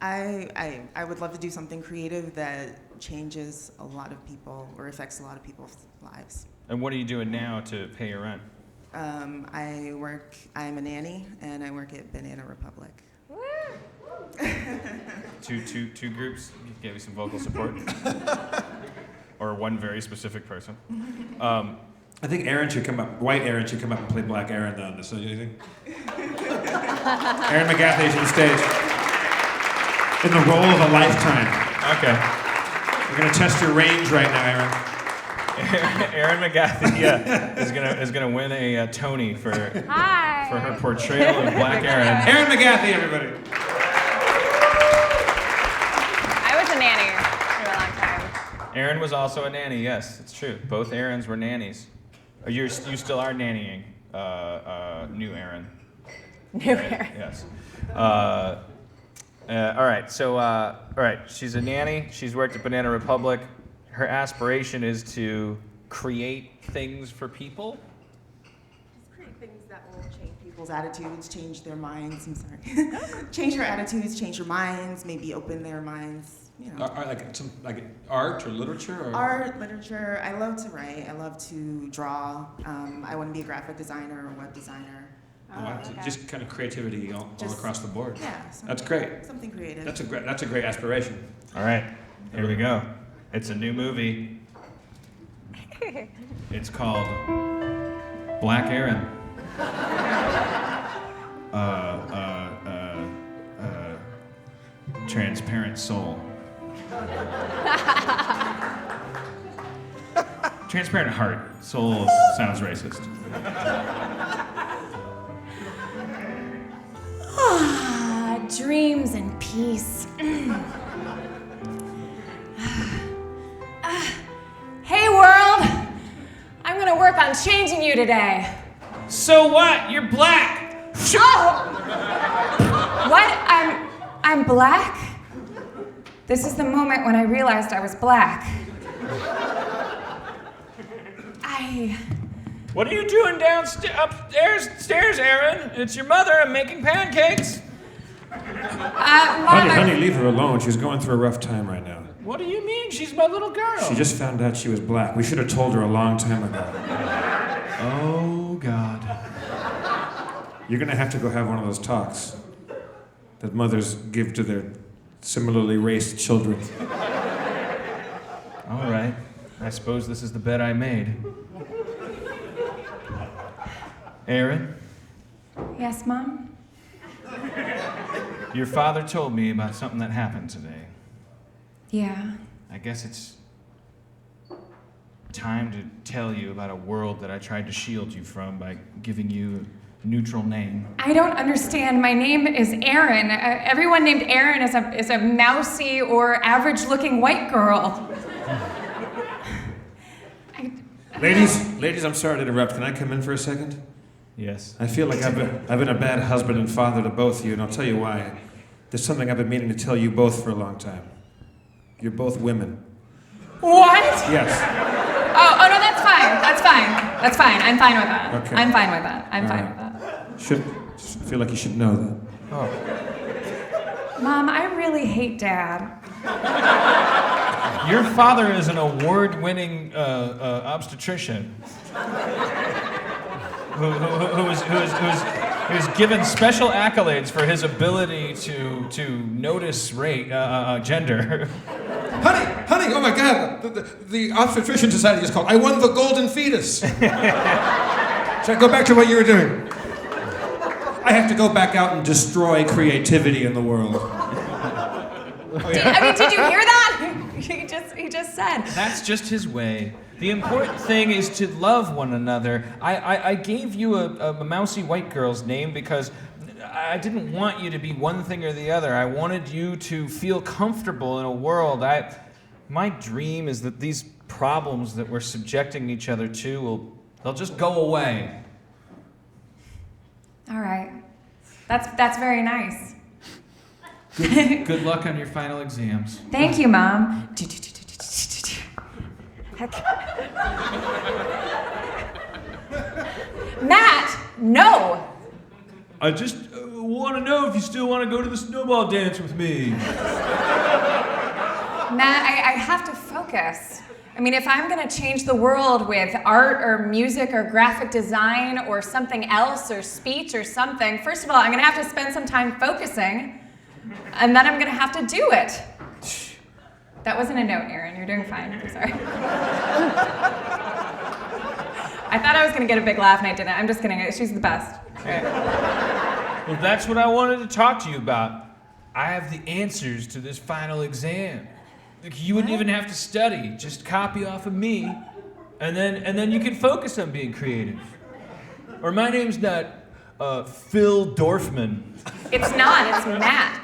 I would love to do something creative that changes a lot of people or affects a lot of people's lives. And what are you doing now to pay your rent? I'm a nanny, and I work at Banana Republic. Two groups gave you some vocal support, or one very specific person. I think Aaron should come up. White Aaron should come up and play Black Aaron on this. Don't you think? Aaron McGathy to the stage. In the role of a lifetime. Okay. We're gonna test your range right now, Aaron. Aaron McGathy, is gonna win a Tony for her portrayal of Black Aaron. Aaron McGathy, everybody. I was a nanny for a long time. Aaron was also a nanny. Yes, it's true. Both Aarons were nannies. You still are nannying, new Aaron. New Aaron. Yes. All right. So, all right. She's a nanny. She's worked at Banana Republic. Her aspiration is to create things for people. Just create things that will change people's attitudes, change their minds. I'm sorry. Change their attitudes, change their minds, maybe open their minds. You know. Like art or literature or Art, literature. I love to write. I love to draw. I want to be a graphic designer or web designer. just kind of creativity all across the board. Yeah. That's great. Something creative. That's a great aspiration. All right. Here we go. It's a new movie. It's called Black Aaron. Transparent soul. Transparent heart. Soul sounds racist. Dreams and peace. Hey world! I'm gonna work on changing you today. So what? You're black. Oh! What? I'm black? This is the moment when I realized I was black. What are you doing upstairs, Aaron? It's your mother. I'm making pancakes. Mom, Honey, leave her alone. She's going through a rough time right now. What do you mean? She's my little girl. She just found out she was black. We should have told her a long time ago. Oh, God. You're gonna have to go have one of those talks that mothers give to their similarly raced children. All right. I suppose this is the bed I made. Aaron, Yes, Mom? your father told me about something that happened today. Yeah. I guess it's time to tell you about a world that I tried to shield you from by giving you a neutral name. I don't understand. My name is Aaron. Everyone named Aaron is a mousy or average-looking white girl. Ladies, I'm sorry to interrupt. Can I come in for a second? Yes. I feel like I've been a bad husband and father to both of you, and I'll tell you why. There's something I've been meaning to tell you both for a long time. You're both women. What? Yes. Oh no, that's fine. That's fine. I'm fine with that. Okay. I'm fine with that. I'm All fine right. with that. Feel like you should know that. Oh. Mom, I really hate Dad. Your father is an award-winning obstetrician who is given special accolades for his ability to notice gender. Honey, oh my God, the Obstetrician Society is called. I won the golden fetus. Should I go back to what you were doing? I have to go back out and destroy creativity in the world. Did you hear that? He just said. That's just his way. The important thing is to love one another. I gave you a mousy white girl's name because I didn't want you to be one thing or the other. I wanted you to feel comfortable in a world. My dream is that these problems that we're subjecting each other to they'll just go away. All right. That's very nice. Good luck on your final exams. Thank you, Mom. Matt, no. I just want to know if you still want to go to the snowball dance with me. Matt, I have to focus. I mean, if I'm gonna change the world with art or music or graphic design or something else or speech or something, first of all, I'm gonna have to spend some time focusing, and then I'm gonna have to do it. That wasn't a note, Aaron. You're doing fine. I'm sorry. I thought I was gonna get a big laugh and I didn't. I'm just kidding. She's the best. Right. Well, that's what I wanted to talk to you about. I have the answers to this final exam. Like, you wouldn't even have to study. Just copy off of me, and then you can focus on being creative. Or my name's not Phil Dorfman. It's not. It's Matt.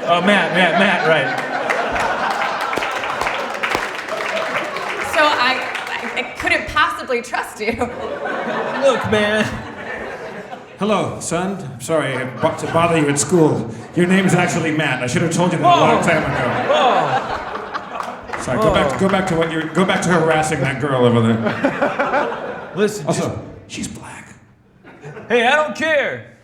Oh, Matt, right. So I couldn't possibly trust you. Look, man. Hello, son. I'm sorry to bother you at school. Your name's actually Matt. I should have told you that a long time ago. Oh. Sorry. Go back to harassing that girl over there. Listen. Also, she's black. Hey, I don't care.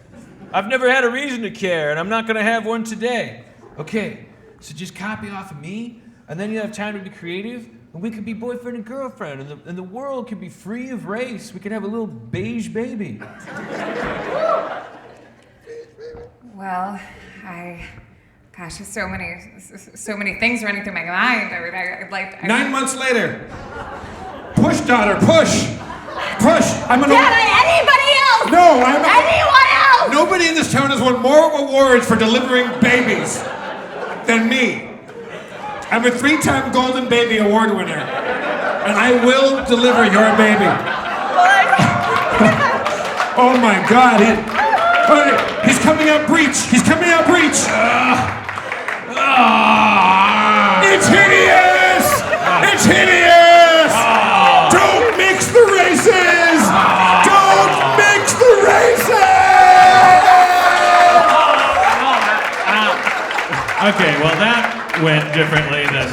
I've never had a reason to care, and I'm not gonna have one today. Okay, so just copy off of me, and then you have time to be creative, and we could be boyfriend and girlfriend, and the world could be free of race. We could have a little beige baby. Well, gosh, there's so many things running through my mind. I'd like. 9 months later. Push, daughter, push. I'm gonna. Dad, anybody else? No, Anyone else? Nobody in this town has won more awards for delivering babies than me. I'm a 3-time Golden Baby Award winner, and I will deliver your baby. Oh my God! He's coming out breech. It's hideous! It's hideous! Don't mix the races! Don't mix the races! Okay, well that went differently than.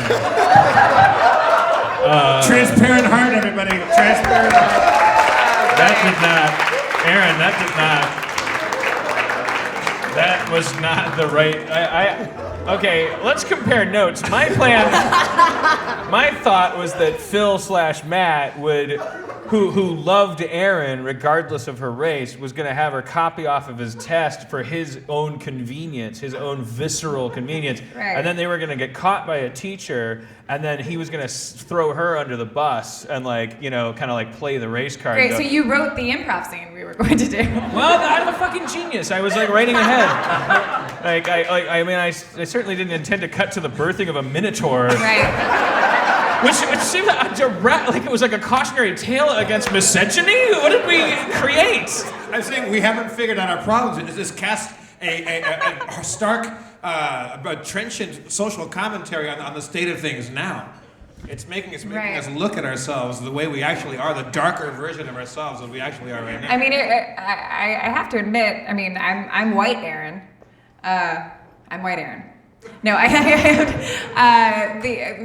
Transparent heart, everybody. Transparent heart. That did not, Aaron. That was not the right. Okay, let's compare notes. My thought was that Phil/Matt who loved Erin regardless of her race, was going to have her copy off of his test for his own convenience, his own visceral convenience. Right. And then they were going to get caught by a teacher, and then he was going to throw her under the bus and kind of play the race card. Great, so you wrote the improv scene we were going to do. Well, I'm a fucking genius. I was writing ahead. I certainly didn't intend to cut to the birthing of a minotaur. Right. Which seemed it was like a cautionary tale against misogyny. What did we create? I'm saying we haven't figured out our problems. It's just cast a stark, trenchant social commentary on the state of things now. It's making us look at ourselves the way we actually are, the darker version of ourselves than we actually are right now. I mean, I have to admit, I'm white Aaron. I'm white Aaron. No, I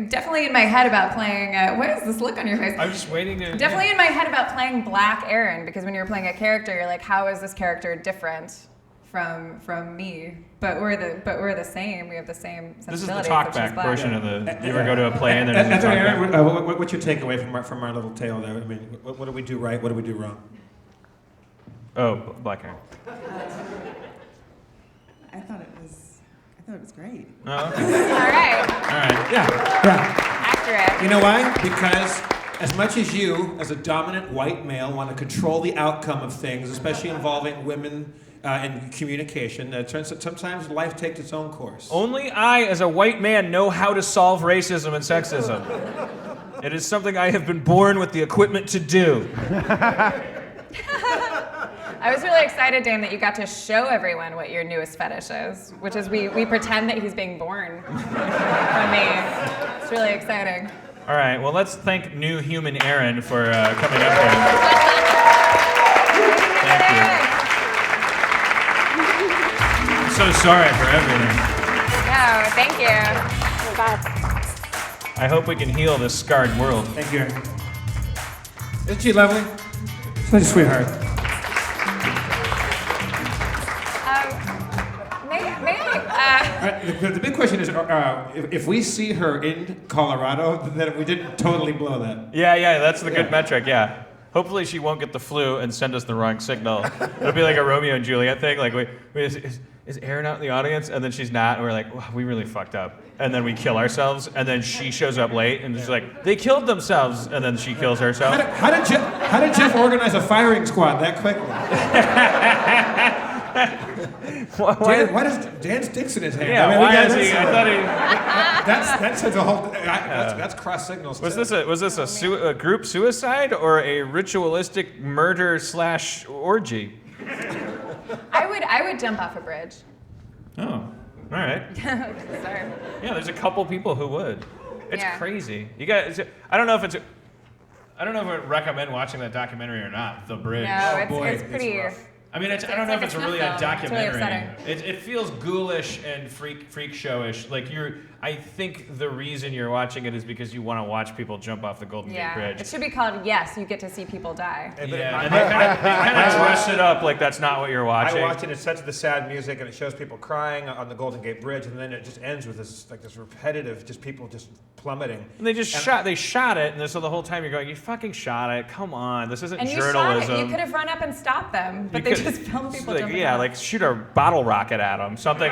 definitely in my head about playing. What is this look on your face? I'm just waiting to. Definitely in my head about playing Black Aaron, because when you're playing a character, you're like, how is this character different from me? But we're the same. We have the same sensibilities. This is the talkback portion of the. You ever go to a play and there's a talkback? What's your takeaway from our little tale there? I mean, what do we do right? What do we do wrong? Oh, Black Aaron. I thought it was great. Oh, okay. All right. Yeah. Accurate. You know why? Because as much as you, as a dominant white male, want to control the outcome of things, especially involving women in communication, sometimes life takes its own course. Only I, as a white man, know how to solve racism and sexism. It is something I have been born with the equipment to do. I was really excited, Dan, that you got to show everyone what your newest fetish is, which is we pretend that he's being born from me. It's really exciting. All right, well, let's thank new human Aaron for coming up here. Thank you. I'm so sorry for everything. No, thank you. Oh, God. I hope we can heal this scarred world. Thank you. Isn't she lovely? Such a sweetheart. The big question is, if we see her in Colorado, then we didn't totally blow that. Yeah, that's the good metric, yeah. Hopefully she won't get the flu and send us the wrong signal. It'll be like a Romeo and Juliet thing. Like, is Erin out in the audience? And then she's not, and we're like, wow, we really fucked up. And then we kill ourselves, and then she shows up late, and she's like, they killed themselves, and then she kills herself. How did Jeff organize a firing squad that quickly? Why does Dan sticks in his hand? Yeah, I mean, why is he? I thought he. That's a whole. That's cross signals. Was this a group suicide or a ritualistic murder / orgy? I would jump off a bridge. Oh, all right. Sorry. Yeah, there's a couple people who would. It's Yeah. crazy. You guys, I don't know if I would recommend watching that documentary or not. The Bridge. No, it's pretty. I mean, I don't know like if it's a really snuff a film. It's really documentary. upsetting. It feels ghoulish and freak showish. Like I think the reason you're watching it is because you want to watch people jump off the Golden Gate Yeah. Bridge. It should be called Yes, You Get to See People Die. Yeah, and they kind of dress it up like that's not what you're watching. I watch it. It sets the sad music, and it shows people crying on the Golden Gate Bridge, and then it just ends with this repetitive, just people just plummeting. And they shot it, and so the whole time you're going, you fucking shot it. Come on, this isn't And you journalism. shot it. You could have run up and stopped them, but they just filmed people jumping off. Like shoot a bottle rocket at them, something,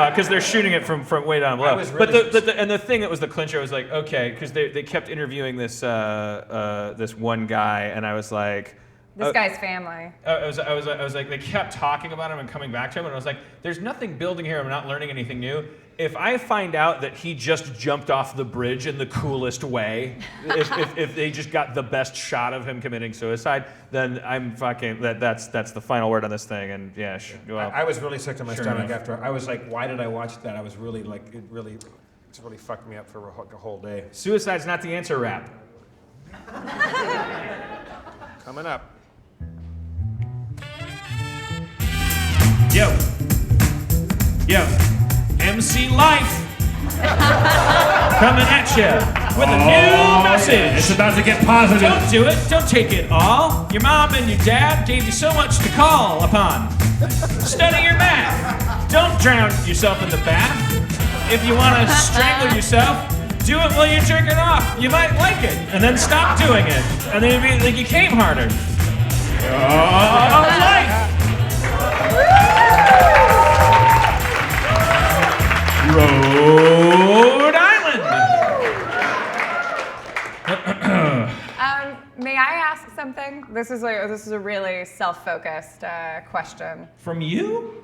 because they're shooting it from way down below. But the thing that was the clincher was like, okay, because they kept interviewing this one guy, and I was like, This guy's family. I was like, they kept talking about him and coming back to him, and I was like, there's nothing building here. I'm not learning anything new. If I find out that he just jumped off the bridge in the coolest way, if they just got the best shot of him committing suicide, then I'm fucking that's the final word on this thing. And yeah, well, I was really sick to my stomach enough. after. I was like, why did I watch that? I was really like, it's really fucked me up for a whole day. Suicide's not the answer, rap. Coming up. Yo, MC Life coming at you with a new message. It's about to get positive. Don't do it. Don't take it all. Your mom and your dad gave you so much to call upon. Study your math. Don't drown yourself in the bath. If you want to strangle yourself, do it while you're jerking off. You might like it, and then stop doing it, and then it'll be like you came harder. Oh, life. Rhode Island. May I ask something? This is a really self-focused question. From you?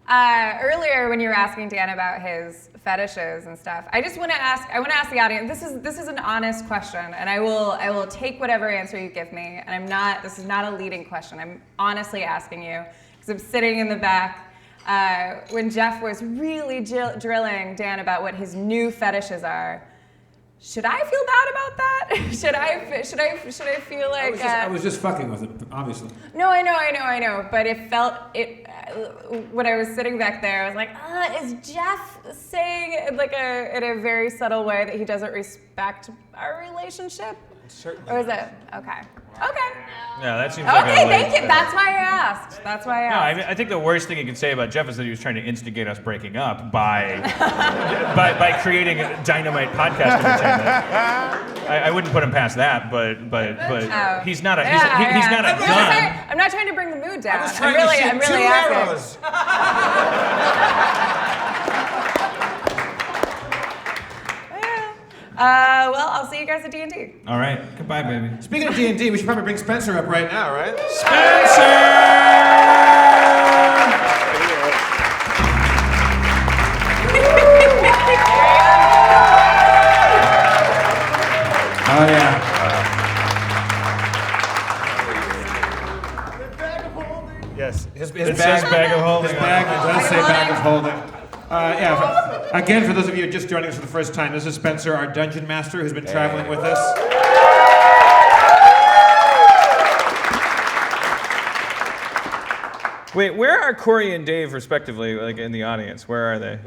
Earlier, when you were asking Dan about his fetishes and stuff, I want to ask the audience. This is an honest question, and I will take whatever answer you give me. And this is not a leading question. I'm honestly asking you because I'm sitting in the back when Jeff was really drilling Dan about what his new fetishes are. Should I feel bad about that? Should I feel like I was just fucking with it, obviously. No, I know. But when I was sitting back there, I was like, is Jeff saying in a very subtle way that he doesn't respect our relationship? Certainly. Or is it okay? Yeah, that seems like Okay, thank you. That's why I asked. No, I think the worst thing you can say about Jeff is that he was trying to instigate us breaking up by creating dynamite podcast entertainment. I wouldn't put him past that, but he's not a gun. I'm not trying to bring the mood down. I'm really asking. Well, I'll see you guys at D&D. All right. Goodbye, baby. Speaking of D&D, we should probably bring Spencer up right now, right? Oh, yeah. Yes, his It says bag of holding. His bag, it does say bag of holding. Again, for those of you just joining us for the first time, this is Spencer, our dungeon master, who's been traveling with us. Wait, where are Corey and Dave, respectively, like in the audience? Where are they?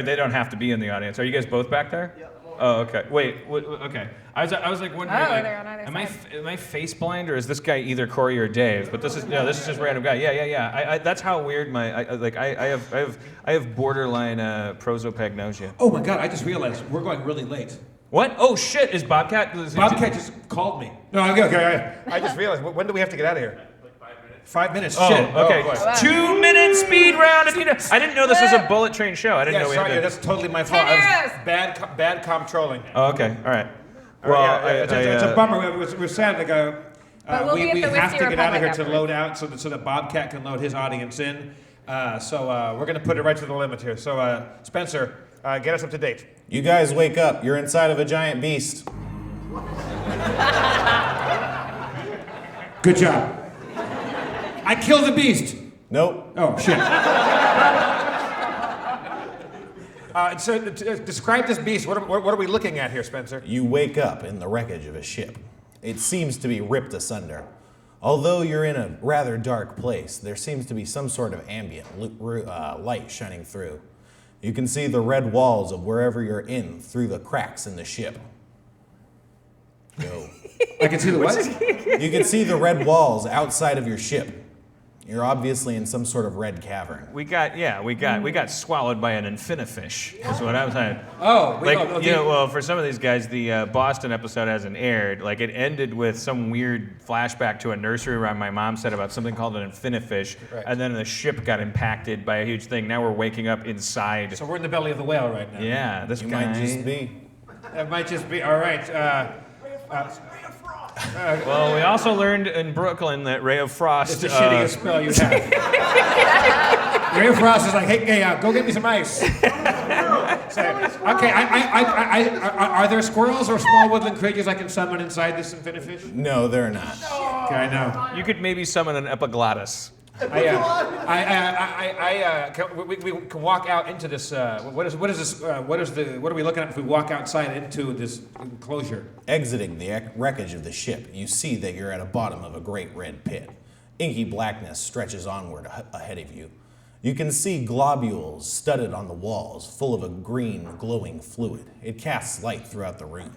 They don't have to be in the audience. Are you guys both back there? Yeah. Oh, okay. Wait. Okay. I was like wondering. Oh, they're on either Am I face blind, or is this guy either Corey or Dave? But this is just random guy. Yeah. That's how weird I have borderline prosopagnosia. Oh my God! I just realized we're going really late. What? Oh shit! Is Bobcat? Bobcat just called me. No, okay. I just realized. When do we have to get out of here? Like 5 minutes. 5 minutes. Oh, shit. okay. Oh, 2 minute speed round. If you know, I didn't know this was a bullet train show. I didn't know we had to. That's totally my fault. 10 arrows. Bad comptrolling. Oh, okay. All right. Well, it's a bummer. We're sad to go. But we'll be at the we have Whiskey to get out of here Republic to afterwards. load out so that Bobcat can load his audience in. So we're going to put it right to the limit here. So Spencer, get us up to date. You guys wake up. You're inside of a giant beast. Good job. I killed the beast. Nope. Oh shit. Describe this beast. What are we looking at here, Spencer? You wake up in the wreckage of a ship. It seems to be ripped asunder. Although you're in a rather dark place, there seems to be some sort of ambient light shining through. You can see the red walls of wherever you're in through the cracks in the ship. Go. I can see the what? You can see the red walls outside of your ship. You're obviously in some sort of red cavern. We got swallowed by an infinifish. Is what I was saying. Oh, well, for some of these guys, the Boston episode hasn't aired. Like, it ended with some weird flashback to a nursery rhyme my mom said about something called an infinifish, right. And then the ship got impacted by a huge thing. Now we're waking up inside. So we're in the belly of the whale right now. Yeah, this You guy might just be. That might just be all right. Well, we also learned in Brooklyn that Ray of Frost. It's the shittiest spell you have. Ray of Frost is like, hey, go get me some ice. Okay, are there squirrels or small woodland creatures I can summon inside this infinifish? No, they're not. Okay, I know. You could maybe summon an epiglottis. We can walk out into this. What are we looking at if we walk outside into this enclosure? Exiting the wreckage of the ship, you see that you're at the bottom of a great red pit. Inky blackness stretches onward ahead of you. You can see globules studded on the walls, full of a green, glowing fluid. It casts light throughout the room.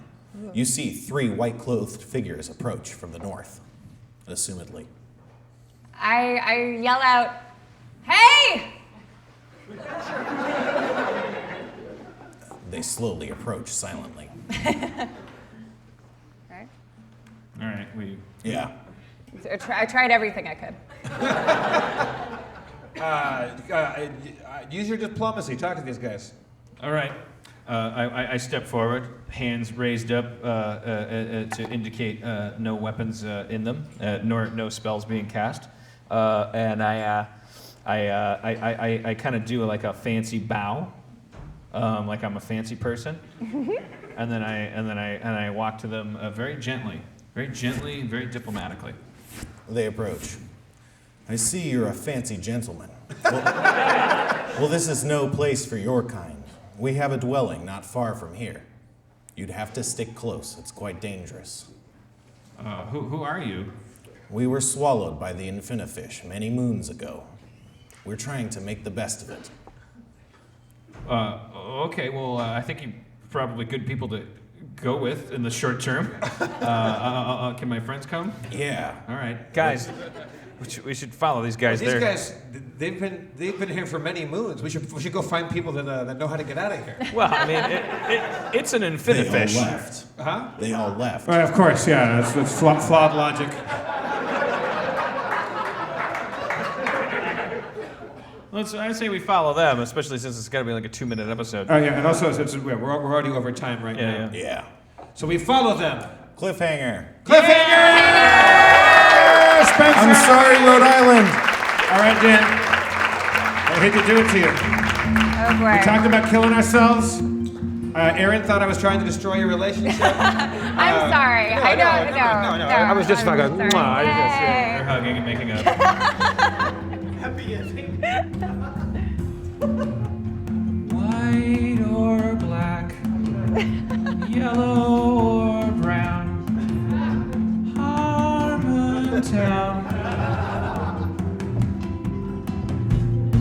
You see 3 white-clothed figures approach from the north, assumedly. I yell out, "Hey!" They slowly approach silently. Right? All right, Yeah. I tried everything I could. Use your diplomacy. Talk to these guys. All right. I step forward, hands raised up to indicate no weapons in them, nor no spells being cast, and I kind of do like a fancy bow, like I'm a fancy person, and then I walk to them very gently, very diplomatically. They approach. I see you're a fancy gentleman. Well, this is no place for your kind. We have a dwelling not far from here. You'd have to stick close. It's quite dangerous. Who are you? We were swallowed by the infinifish many moons ago. We're trying to make the best of it. Okay, well, I think you're probably good people to go with in the short term. Can my friends come? Yeah. All right, guys. We should follow these guys. These guys, they've been here for many moons. We should go find people that know how to get out of here. Well, I mean, it's an They infinifish. all left. Huh? They all left. Of course, yeah. That's flawed logic. I say we follow them, especially since it's got to be like a 2-minute episode. Oh yeah, and also we're already over time right now. Yeah. So we follow them. Cliffhanger. Cliffhanger! Spencer! I'm sorry, Rhode Island. All right, Dan. I hate to do it to you. Oh boy. We talked about killing ourselves. Aaron thought I was trying to destroy your relationship. I'm sorry. I don't know. No. I was just like a sorry. mwah. They're hugging and making up. Happy ending. White or black, yellow or brown, Harmontown.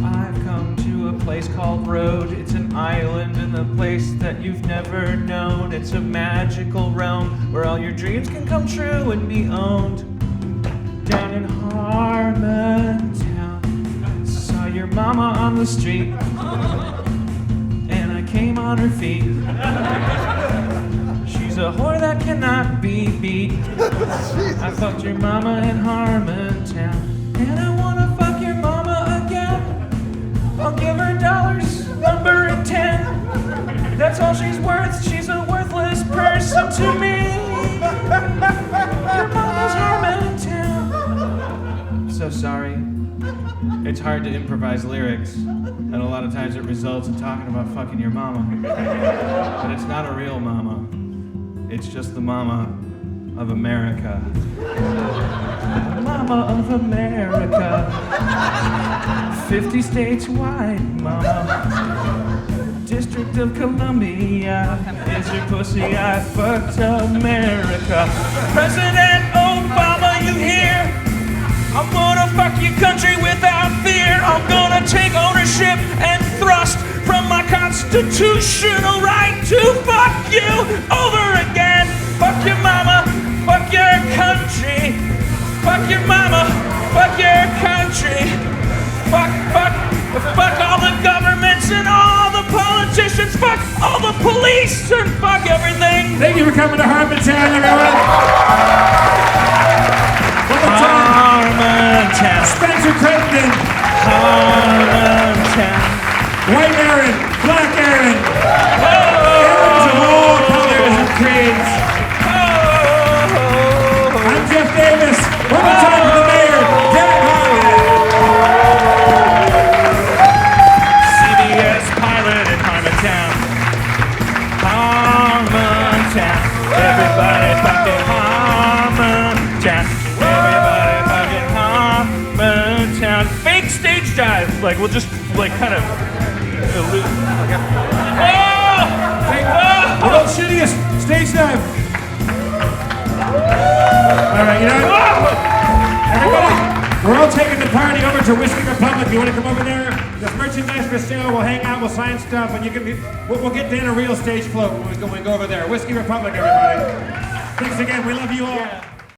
I've come to a place called Road. It's an island in a place that you've never known. It's a magical realm where all your dreams can come true and be owned. Down in Harmontown, saw your mama on the street, and I came on her feet. She's a whore that cannot be beat. I fucked your mama in Harmontown, and I wanna fuck your mama again. I'll give her dollars, number and 10. That's all she's worth. She's a worthless person to me. Your mama's Harmontown. So sorry. It's hard to improvise lyrics, and a lot of times it results in talking about fucking your mama. But it's not a real mama. It's just the mama of America. The mama of America. 50 states wide, mama. District of Columbia. Is your pussy, I fucked America. President Obama, you hear? I'm gonna fuck your country without fear. I'm gonna take ownership and thrust from my constitutional right to fuck you over again. Fuck your mama, fuck your country. Fuck your mama, fuck your country. Fuck all the governments and all the politicians. Fuck all the police and fuck everything. Thank you for coming to Harmontown, everyone. Harmontown. Spencer Crittenden. Harmontown. White Aaron. Black Aaron. Aarons of all colors and creeds. I'm Jeff Davis. One more time for the mayor, Derek Harmon. CBS pilot in Harmontown. Harmontown. Everybody fucking Harmontown. Everybody fucking Harmontown. Fake stage dive. Like, we'll just, like, kind of. The world's shittiest stage dive. All right, you know, everybody, we're all taking the party over to Whiskey Republic. You want to come over there? There's merchandise for sale. We'll hang out. We'll sign stuff, and you can. We'll get Dan a real stage float when we go over there. Whiskey Republic, everybody. Thanks again. We love you all.